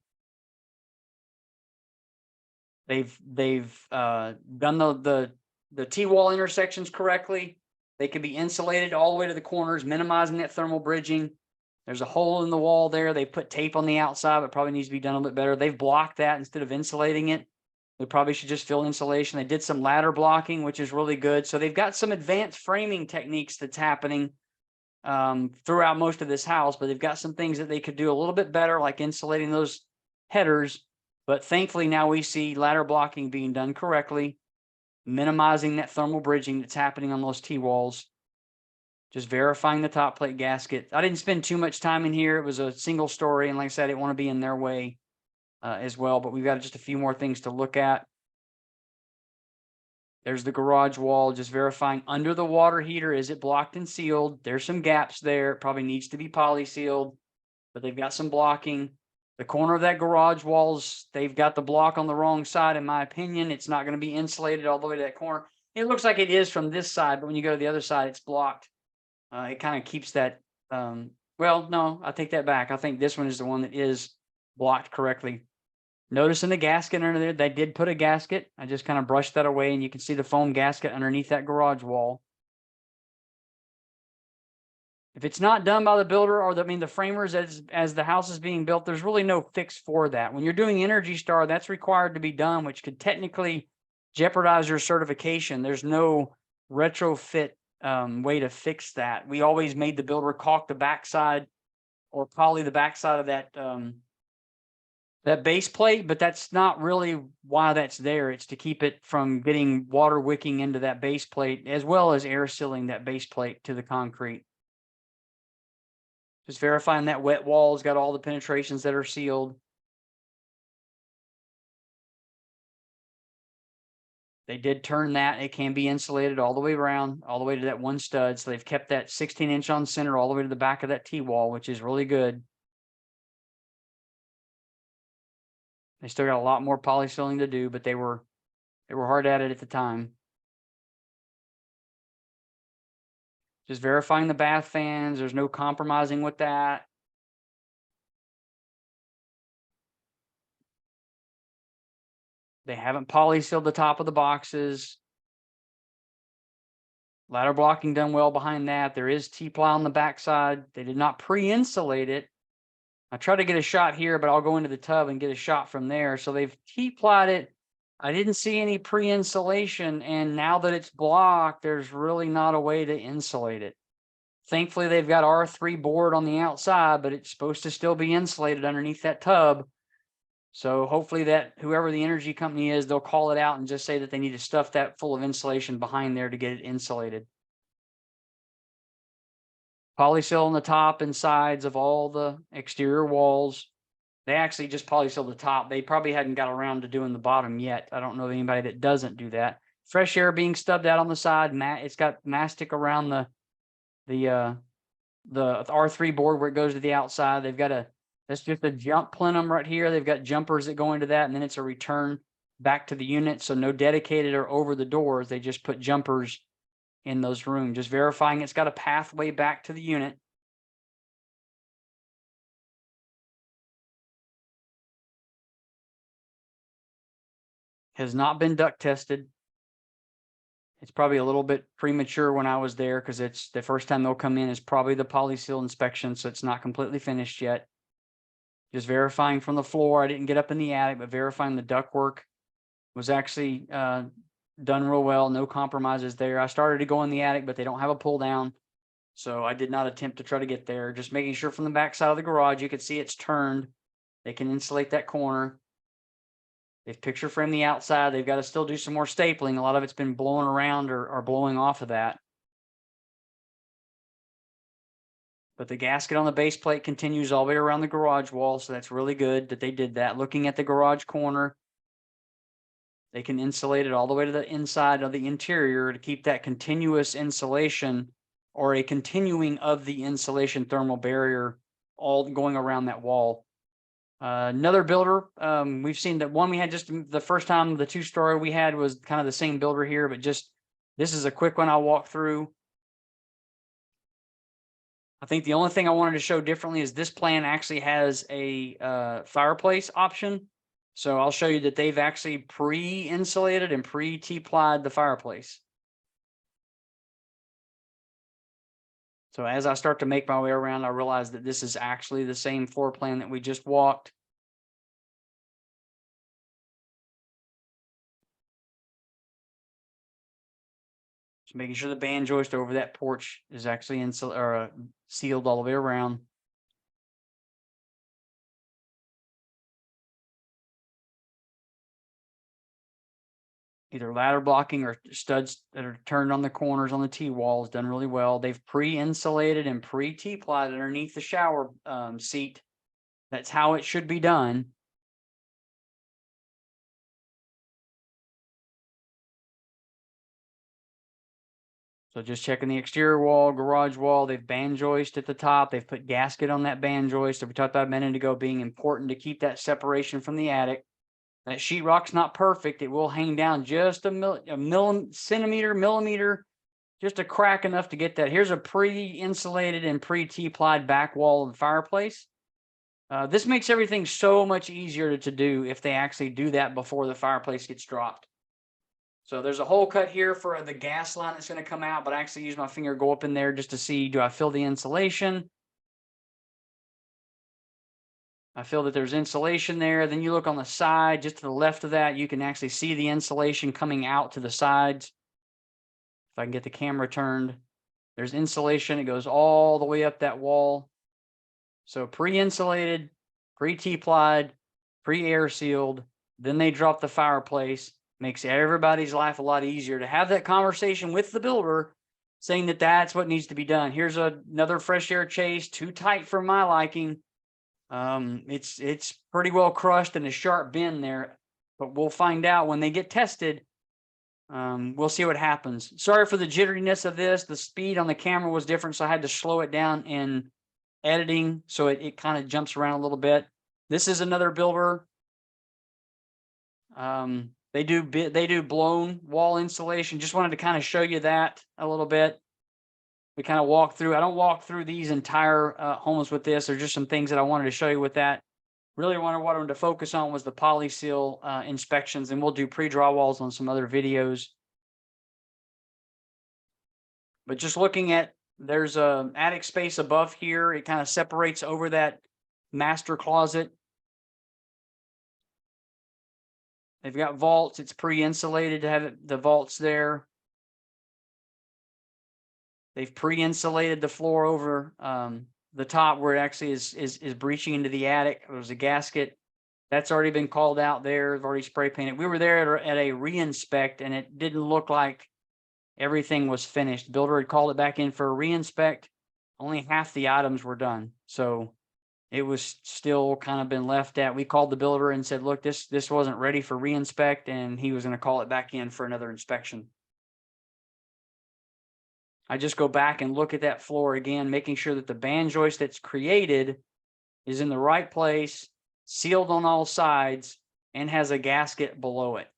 They've done the T-wall intersections correctly. They can be insulated all the way to the corners, minimizing that thermal bridging. There's a hole in the wall there. They put tape on the outside, but probably needs to be done a little bit better. They've blocked that instead of insulating it. They probably should just fill insulation. They did some ladder blocking, which is really good. So they've got some advanced framing techniques that's happening throughout most of this house, but they've got some things that they could do a little bit better, like insulating those headers. But thankfully now we see ladder blocking being done correctly, minimizing that thermal bridging that's happening on those T-walls. Just verifying the top plate gasket. I didn't spend too much time in here. It was a single story, and like I said, I didn't want to be in their way as well, but we've got just a few more things to look at. There's the garage wall, just verifying under the water heater, is it blocked and sealed? There's some gaps there. It probably needs to be poly sealed, but they've got some blocking. The corner of that garage walls, they've got the block on the wrong side, in my opinion. It's not going to be insulated all the way to that corner. It looks like it is from this side, but when you go to the other side, it's blocked. It kind of keeps that, well, no, I take that back. I think this one is the one that is blocked correctly. Noticing the gasket under there, they did put a gasket. I just kind of brushed that away, and you can see the foam gasket underneath that garage wall. If it's not done by the builder or the framers as the house is being built, there's really no fix for that. When you're doing Energy Star, that's required to be done, which could technically jeopardize your certification. There's no retrofit way to fix that. We always made the builder caulk the backside or poly the backside of that base plate, but that's not really why that's there. It's to keep it from getting water wicking into that base plate, as well as air sealing that base plate to the concrete. Just verifying that wet wall's got all the penetrations that are sealed. They did turn that. It can be insulated all the way around, all the way to that one stud. So they've kept that 16-inch on center all the way to the back of that T-wall, which is really good. They still got a lot more poly sealing to do, but they were hard at it at the time. Just verifying the bath fans. There's no compromising with that. They haven't poly sealed the top of the boxes. Ladder blocking done well behind that. There is T-ply on the backside. They did not pre-insulate it. I tried to get a shot here, but I'll go into the tub and get a shot from there. So they've T-plied it. I didn't see any pre-insulation, and now that it's blocked, there's really not a way to insulate it. Thankfully, they've got R3 board on the outside, but it's supposed to still be insulated underneath that tub. So hopefully that whoever the energy company is, they'll call it out and just say that they need to stuff that full of insulation behind there to get it insulated. Polyseal on the top and sides of all the exterior walls. They actually just polyseal the top. They probably hadn't got around to doing the bottom yet. I don't know of anybody that doesn't do that. Fresh air being stubbed out on the side. It's got mastic around the R3 board where it goes to the outside. They've got that's just a jump plenum right here. They've got jumpers that go into that, and then it's a return back to the unit. So no dedicated or over the doors. They just put jumpers in those rooms, just verifying it's got a pathway back to the unit. Has not been duct tested. It's probably a little bit premature when I was there because it's the first time they'll come in is probably the polyseal inspection, so it's not completely finished yet. Just verifying from the floor. I didn't get up in the attic, but verifying the ductwork was actually done real well. No compromises there. I started to go in the attic, but they don't have a pull down, so I did not attempt to try to get there. Just making sure from the back side of the garage, you can see it's turned. They can insulate that corner. They've picture framed the outside. They've got to still do some more stapling. A lot of it's been blowing around or blowing off of that. But the gasket on the base plate continues all the way around the garage wall, so that's really good that they did that. Looking at the garage corner, they can insulate it all the way to the inside of the interior to keep that continuous insulation or a continuing of the insulation thermal barrier all going around that wall. Another builder, we've seen that one we had just the first time, the 2-story we had was kind of the same builder here, but just this is a quick one I'll walk through. I think the only thing I wanted to show differently is this plan actually has a fireplace option. So I'll show you that they've actually pre-insulated and pre-T-plied the fireplace. So as I start to make my way around, I realize that this is actually the same floor plan that we just walked. Just making sure the band joist over that porch is actually sealed all the way around. Either ladder blocking or studs that are turned on the corners on the T-walls done really well. They've pre-insulated and pre-T-plied underneath the shower seat. That's how it should be done. So just checking the exterior wall, garage wall, they've band joist at the top. They've put gasket on that band joist that we talked about a minute ago being important to keep that separation from the attic. That sheetrock's not perfect. It will hang down just a centimeter, millimeter, just a crack enough to get that. Here's a pre-insulated and pre-T-plied back wall of the fireplace. This makes everything so much easier to do if they actually do that before the fireplace gets dropped. So there's a hole cut here for the gas line that's going to come out, but I actually use my finger, go up in there just to see, do I feel the insulation? I feel that there's insulation there. Then you look on the side, just to the left of that, you can actually see the insulation coming out to the sides. If I can get the camera turned, there's insulation. It goes all the way up that wall. So pre-insulated, pre-T-plied, pre-air sealed. Then they drop the fireplace. Makes everybody's life a lot easier to have that conversation with the builder saying that that's what needs to be done. Here's another fresh air chase, too tight for my liking. It's pretty well crushed and a sharp bend there, but we'll find out when they get tested. We'll see what happens. Sorry for the jitteriness of this. The speed on the camera was different, so I had to slow it down in editing, so it kind of jumps around a little bit. This is another builder. They do blown wall insulation. Just wanted to kind of show you that a little bit. We kind of walk through. I don't walk through these entire homes with this. There's just some things that I wanted to show you with that. Really what I wanted to focus on was the poly seal inspections, and we'll do pre-draw walls on some other videos. But just looking at, there's a attic space above here. It kind of separates over that master closet. They've got vaults. It's pre-insulated to have the vaults there. They've pre-insulated the floor over the top where it actually is breaching into the attic. There's a gasket that's already been called out there. They've already spray painted. We were there at a re-inspect, and it didn't look like everything was finished. The builder had called it back in for a re-inspect. Only half the items were done, so it was still kind of been left at. We called the builder and said, look, this wasn't ready for re-inspect, and he was going to call it back in for another inspection. I just go back and look at that floor again, making sure that the band joist that's created is in the right place, sealed on all sides, and has a gasket below it.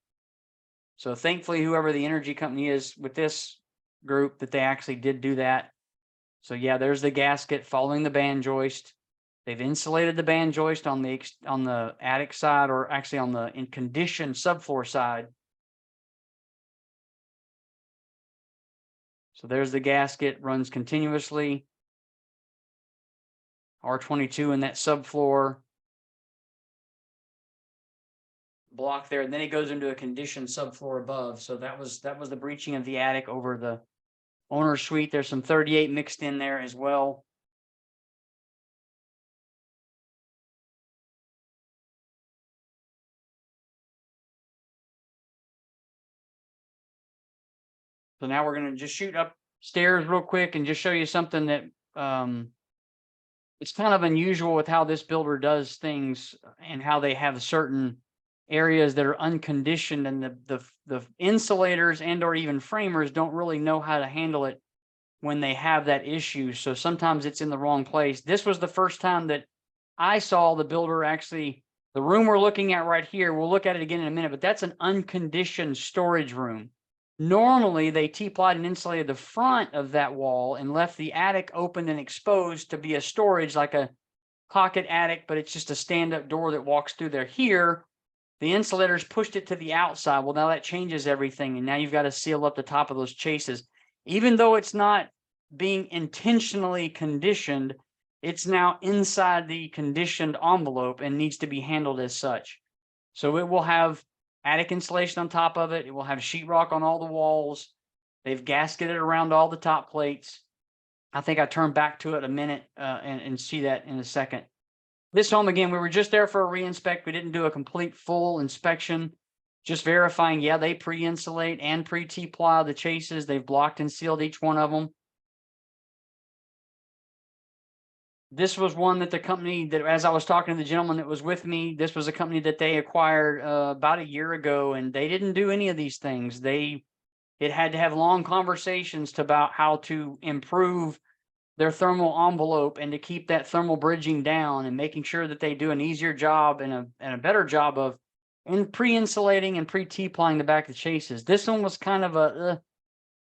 So thankfully, whoever the energy company is with this group, that they actually did do that. So yeah, there's the gasket following the band joist. They've insulated the band joist on the attic side, or actually on the in condition subfloor side. So there's the gasket, runs continuously. R22 in that subfloor block there, and then it goes into a conditioned subfloor above. So that was the breaching of the attic over the owner's suite. There's some 38 mixed in there as well. So now we're going to just shoot upstairs real quick and just show you something that it's kind of unusual with how this builder does things and how they have certain areas that are unconditioned, and the insulators and or even framers don't really know how to handle it when they have that issue. So sometimes it's in the wrong place. This was the first time that I saw the builder actually, the room we're looking at right here, we'll look at it again in a minute, but that's an unconditioned storage room. Normally, they T-plied and insulated the front of that wall and left the attic open and exposed to be a storage, like a pocket attic, but it's just a stand-up door that walks through there. Here, the insulators pushed it to the outside. Well, now that changes everything, and now you've got to seal up the top of those chases. Even though it's not being intentionally conditioned, it's now inside the conditioned envelope and needs to be handled as such. So it will have attic insulation on top of it. It will have sheetrock on all the walls. They've gasketed around all the top plates. I think I turn back to it a minute and see that in a second. This home, again, we were just there for a re-inspect. We didn't do a complete full inspection, just verifying, yeah, they pre-insulate and pre-T-ply the chases. They've blocked and sealed each one of them. This was one that the company that, as I was talking to the gentleman that was with me, this was a company that they acquired about a year ago, and they didn't do any of these things. They It had to have long conversations about how to improve their thermal envelope and to keep that thermal bridging down and making sure that they do an easier job and a better job of pre-insulating and pre-T-plying the back of the chases. This one was kind of a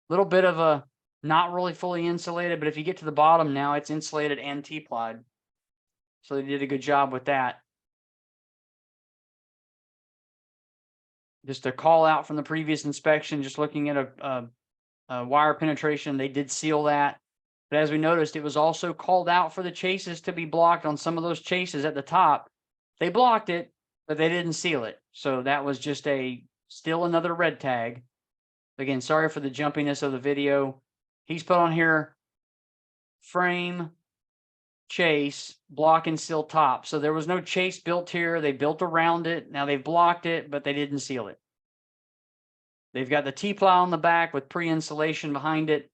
little bit of a not really fully insulated, but if you get to the bottom now, it's insulated and T-plied. So they did a good job with that. Just a call out from the previous inspection, just looking at a wire penetration, they did seal that. But as we noticed, it was also called out for the chases to be blocked on some of those chases at the top. They blocked it, but they didn't seal it. So that was just still another red tag. Again, sorry for the jumpiness of the video. He's put on here frame, chase, block and seal top. So there was no chase built here. They built around it. Now they've blocked it, but they didn't seal it. They've got the T-plow on the back with pre-insulation behind it,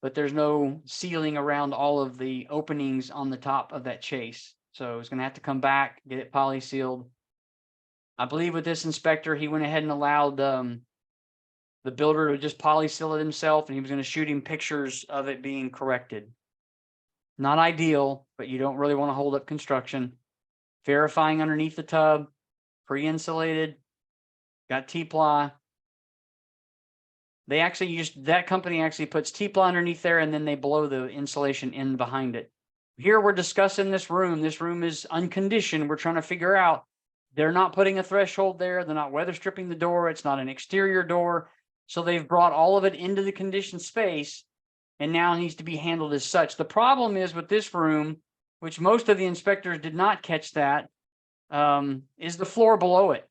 but there's no sealing around all of the openings on the top of that chase. So it's going to have to come back, get it poly sealed. I believe with this inspector, he went ahead and allowed the builder to just poly seal it himself, and he was going to shoot him pictures of it being corrected. Not ideal, but you don't really want to hold up construction. Verifying underneath the tub, pre-insulated, got T-ply. They actually that company actually puts T-ply underneath there, and then they blow the insulation in behind it. Here we're discussing this room. This room is unconditioned. We're trying to figure out, they're not putting a threshold there. They're not weather stripping the door. It's not an exterior door. So they've brought all of it into the conditioned space, and now it needs to be handled as such. The problem is with this room, which most of the inspectors did not catch that, is the floor below it.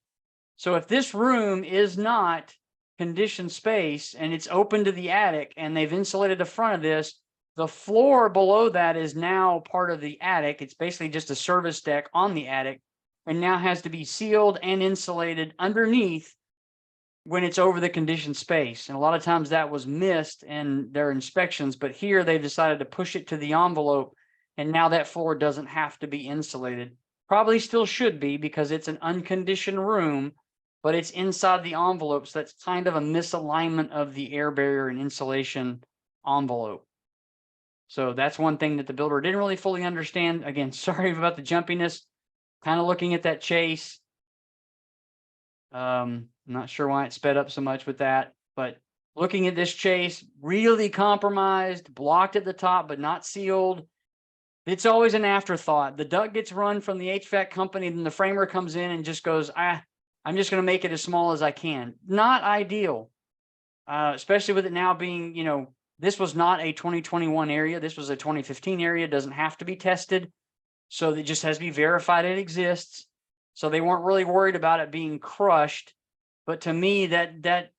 So if this room is not conditioned space and it's open to the attic and they've insulated the front of this, the floor below that is now part of the attic. It's basically just a service deck on the attic, and now has to be sealed and insulated underneath when it's over the conditioned space. And a lot of times that was missed in their inspections, but here they've decided to push it to the envelope, and now that floor doesn't have to be insulated. Probably still should be because it's an unconditioned room, but it's inside the envelope. So that's kind of a misalignment of the air barrier and insulation envelope. So that's one thing that the builder didn't really fully understand. Again, sorry about the jumpiness. Kind of looking at that chase. Not sure why it sped up so much with that, but looking at this chase, really compromised, blocked at the top, but not sealed. It's always an afterthought. The duct gets run from the HVAC company, then the framer comes in and just goes, I'm just going to make it as small as I can. Not ideal, especially with it now being, this was not a 2021 area. This was a 2015 area. It doesn't have to be tested. So it just has to be verified it exists. So they weren't really worried about it being crushed. But to me, that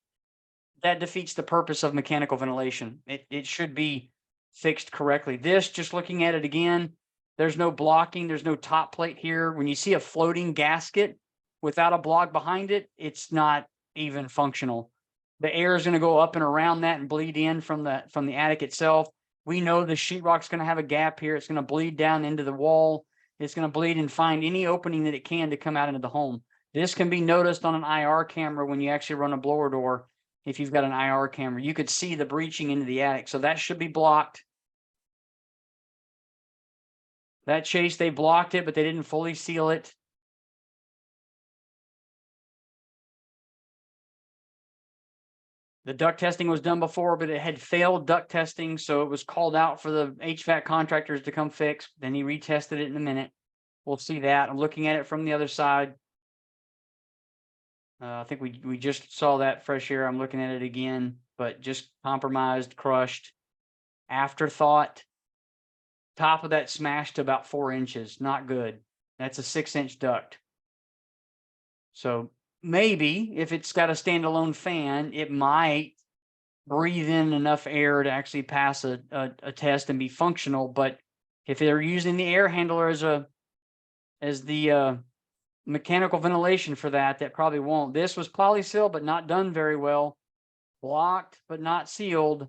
defeats the purpose of mechanical ventilation. It should be fixed correctly. This, just looking at it again, there's no blocking. There's no top plate here. When you see a floating gasket without a block behind it, it's not even functional. The air is going to go up and around that and bleed in from the attic itself. We know the sheetrock's going to have a gap here. It's going to bleed down into the wall. It's going to bleed and find any opening that it can to come out into the home. This can be noticed on an IR camera when you actually run a blower door. If you've got an IR camera, you could see the breaching into the attic. So that should be blocked. That chase, they blocked it, but they didn't fully seal it. The duct testing was done before, but it had failed duct testing, so it was called out for the HVAC contractors to come fix. Then he retested it in a minute. We'll see that. I'm looking at it from the other side. I think we just saw that fresh air. I'm looking at it again, but just compromised, crushed, afterthought. Top of that smashed to about 4 inches. Not good. That's a 6-inch duct. So maybe if it's got a standalone fan, it might breathe in enough air to actually pass a test and be functional. But if they're using the air handler as the mechanical ventilation for that, that probably won't. This was polysealed, but not done very well. Blocked, but not sealed.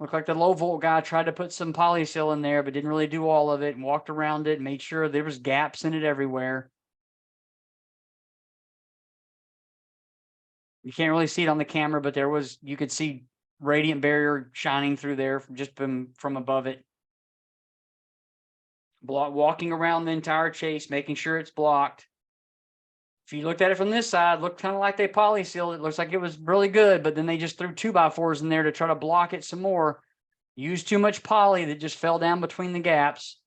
Looked like the low volt guy tried to put some polyseal in there, but didn't really do all of it, and walked around it and made sure there was gaps in it everywhere. You can't really see it on the camera, but you could see radiant barrier shining through there from above it. Walking around the entire chase, making sure it's blocked. If you looked at it from this side, looked kind of like they poly sealed it. Looks like it was really good, but then they just threw 2x4s in there to try to block it some more. Used too much poly that just fell down between the gaps.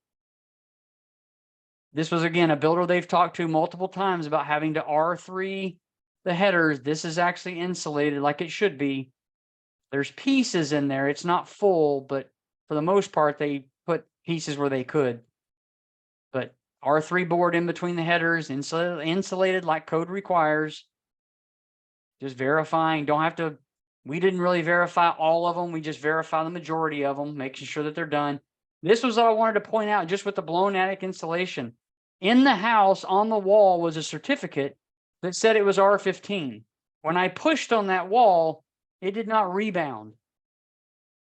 This was, again, a builder they've talked to multiple times about having to R3 the headers. This is actually insulated like it should be. There's pieces in there. It's not full, but for the most part, they put pieces where they could. But R3 board in between the headers, insulated like code requires. Just verifying. Don't have to. We didn't really verify all of them. We just verify the majority of them, making sure that they're done. This was what I wanted to point out just with the blown attic insulation. In the house on the wall was a certificate that said it was R15. When I pushed on that wall, it did not rebound.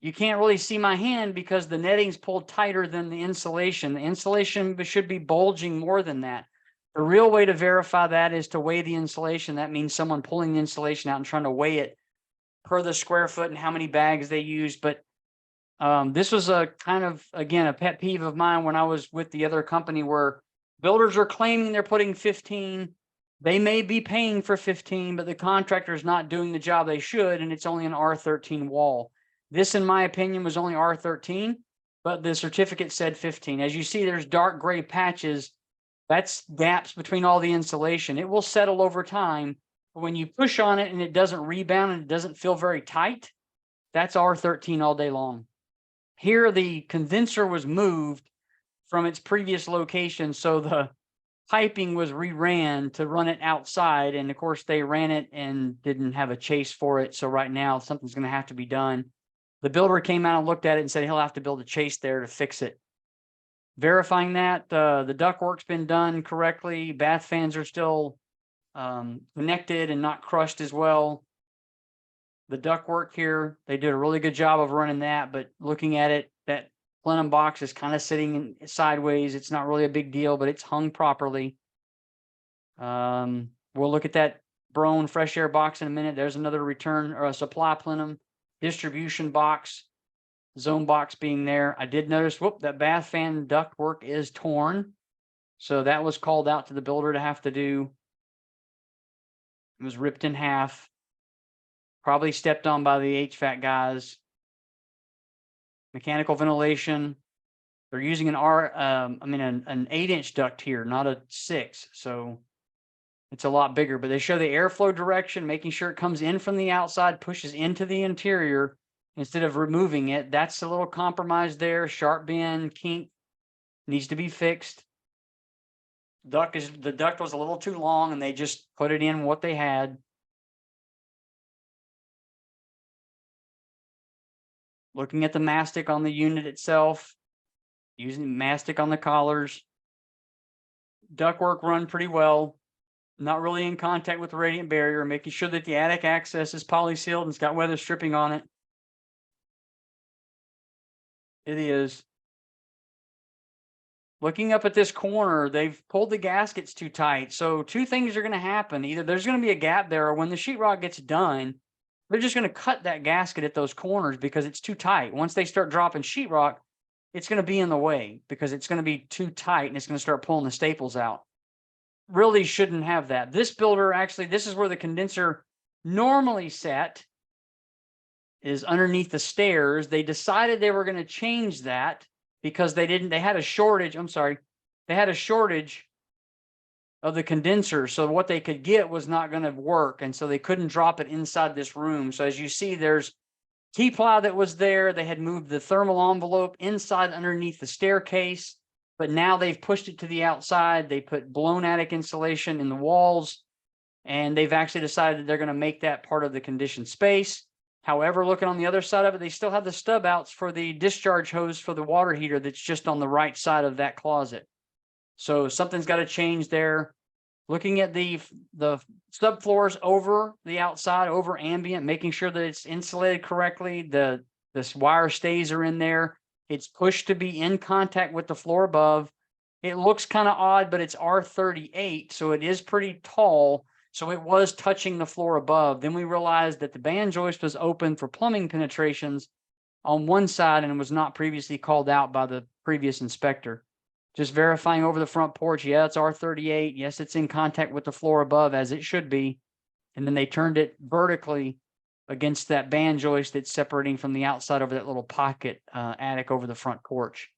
You can't really see my hand because the netting's pulled tighter than the insulation. The insulation should be bulging more than that. The real way to verify that is to weigh the insulation. That means someone pulling the insulation out and trying to weigh it per the square foot and how many bags they use. But this was a kind of, again, a pet peeve of mine when I was with the other company where builders are claiming they're putting 15. They may be paying for 15, but the contractor is not doing the job they should, and it's only an R13 wall. This, in my opinion, was only R13, but the certificate said 15. As you see, there's dark gray patches. That's gaps between all the insulation. It will settle over time, but when you push on it and it doesn't rebound and it doesn't feel very tight, that's R13 all day long. Here, the condenser was moved from its previous location, so the piping was reran to run it outside, and of course they ran it and didn't have a chase for it. So right now something's going to have to be done. The builder came out and looked at it and said he'll have to build a chase there to fix it. Verifying that the ductwork's been done correctly, bath fans are still connected and not crushed as well. The ductwork here, they did a really good job of running that, but looking at it, that plenum box is kind of sitting sideways. It's not really a big deal, but it's hung properly. We'll look at that Brown fresh air box in a minute. There's another return or a supply plenum distribution box, zone box being there. I did notice, that bath fan duct work is torn. So that was called out to the builder to have to do. It was ripped in half. Probably stepped on by the HVAC guys. Mechanical ventilation. They're using an an 8-inch duct here, not a 6. So it's a lot bigger, but they show the airflow direction, making sure it comes in from the outside, pushes into the interior instead of removing it. That's a little compromise there. Sharp bend, kink needs to be fixed. The duct was a little too long and they just put it in what they had. Looking at the mastic on the unit itself, using mastic on the collars. Ductwork run pretty well. Not really in contact with the radiant barrier, making sure that the attic access is poly sealed and it's got weather stripping on it. It is. Looking up at this corner, they've pulled the gaskets too tight. So 2 things are going to happen. Either there's going to be a gap there, or when the sheetrock gets done, they're just going to cut that gasket at those corners because it's too tight. Once they start dropping sheetrock, it's going to be in the way because it's going to be too tight and it's going to start pulling the staples out. Really shouldn't have that. This builder, actually, this is where the condenser normally sat, is underneath the stairs. They decided they were going to change that because they had a shortage. They had a shortage of the condenser. So what they could get was not going to work. And so they couldn't drop it inside this room. So as you see, there's T-ply that was there. They had moved the thermal envelope inside underneath the staircase, but now they've pushed it to the outside. They put blown attic insulation in the walls, and they've actually decided they're going to make that part of the conditioned space. However, looking on the other side of it, they still have the stub outs for the discharge hose for the water heater that's just on the right side of that closet. So something's got to change there. Looking at the subfloors over the outside, over ambient, making sure that it's insulated correctly. This wire stays are in there. It's pushed to be in contact with the floor above. It looks kind of odd, but it's R38, so it is pretty tall. So it was touching the floor above. Then we realized that the band joist was open for plumbing penetrations on one side and was not previously called out by the previous inspector. Just verifying over the front porch. Yeah, it's R38. Yes, it's in contact with the floor above as it should be. And then they turned it vertically against that band joist that's separating from the outside over that little pocket attic over the front porch.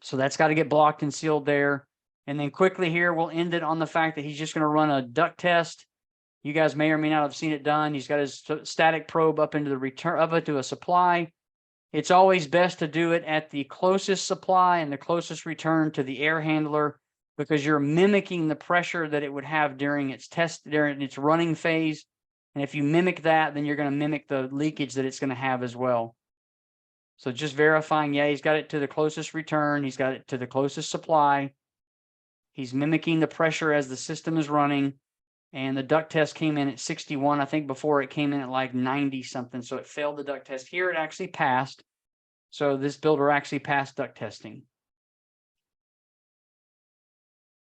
So that's got to get blocked and sealed there. And then quickly here, we'll end it on the fact that he's just going to run a duct test. You guys may or may not have seen it done. He's got his static probe up into the return, up into a supply. It's always best to do it at the closest supply and the closest return to the air handler, because you're mimicking the pressure that it would have during its test, during its running phase. And if you mimic that, then you're going to mimic the leakage that it's going to have as well. So just verifying, yeah, he's got it to the closest return. He's got it to the closest supply. He's mimicking the pressure as the system is running. And the duct test came in at 61. I think before it came in at like 90 something. So it failed the duct test. Here it actually passed. So this builder actually passed duct testing.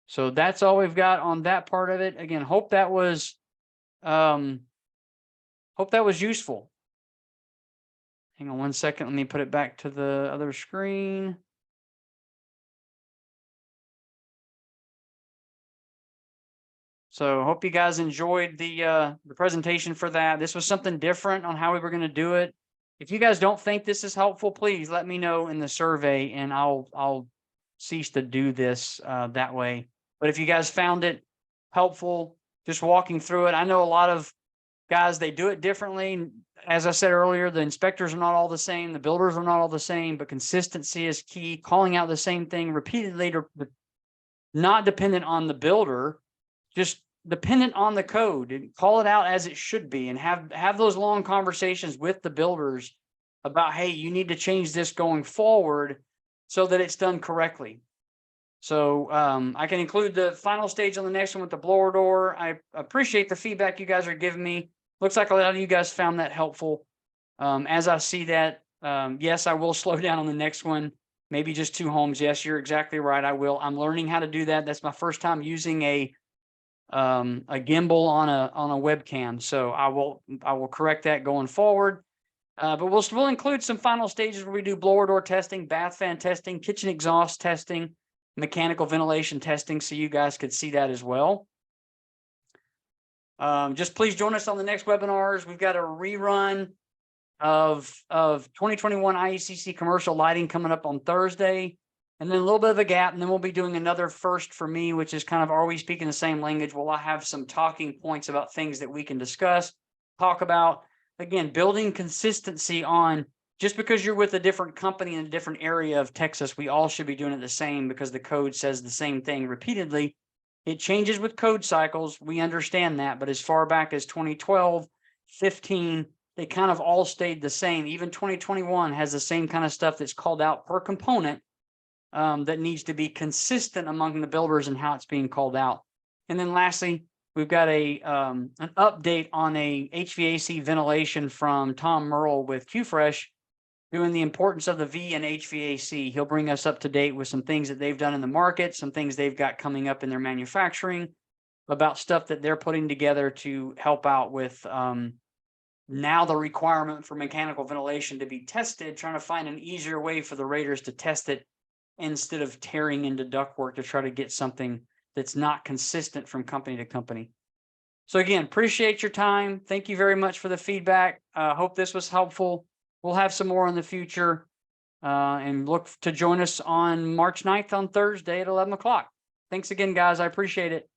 So that's all we've got on that part of it. Again, hope that was useful. Hang on one second. Let me put it back to the other screen. So hope you guys enjoyed the presentation for that. This was something different on how we were going to do it. If you guys don't think this is helpful, please let me know in the survey and I'll cease to do this that way. But if you guys found it helpful, just walking through it, I know a lot of guys, they do it differently. As I said earlier, the inspectors are not all the same. The builders are not all the same, but consistency is key. Calling out the same thing repeatedly, not dependent on the builder, just dependent on the code, and call it out as it should be, and have those long conversations with the builders about, hey, you need to change this going forward so that it's done correctly. So I can include the final stage on the next one with the blower door. I appreciate the feedback you guys are giving me. Looks like a lot of you guys found that helpful. As I see that, yes, I will slow down on the next one. Maybe just 2 homes. Yes, you're exactly right. I will. I'm learning how to do that. That's my first time using a gimbal on a webcam. So I will correct that going forward. But we'll include some final stages where we do blower door testing, bath fan testing, kitchen exhaust testing, mechanical ventilation testing, so you guys could see that as well. Just please join us on the next webinars. We've got a rerun of 2021 IECC commercial lighting coming up on Thursday, and then a little bit of a gap, and then we'll be doing another first for me, which is kind of, are we speaking the same language? Well, I have some talking points about things that we can discuss, talk about. Again, building consistency on, just because you're with a different company in a different area of Texas, we all should be doing it the same because the code says the same thing repeatedly. It changes with code cycles. We understand that. But as far back as 2012, 15, they kind of all stayed the same. Even 2021 has the same kind of stuff that's called out per component that needs to be consistent among the builders and how it's being called out. And then lastly, we've got an update on a HVAC ventilation from Tom Merle with QFresh, doing the importance of the V in HVAC. He'll bring us up to date with some things that they've done in the market, some things they've got coming up in their manufacturing, about stuff that they're putting together to help out with now the requirement for mechanical ventilation to be tested, trying to find an easier way for the raters to test it instead of tearing into ductwork to try to get something that's not consistent from company to company. So again, appreciate your time. Thank you very much for the feedback. Hope this was helpful. We'll have some more in the future, and look to join us on March 9th on Thursday at 11 o'clock. Thanks again, guys. I appreciate it.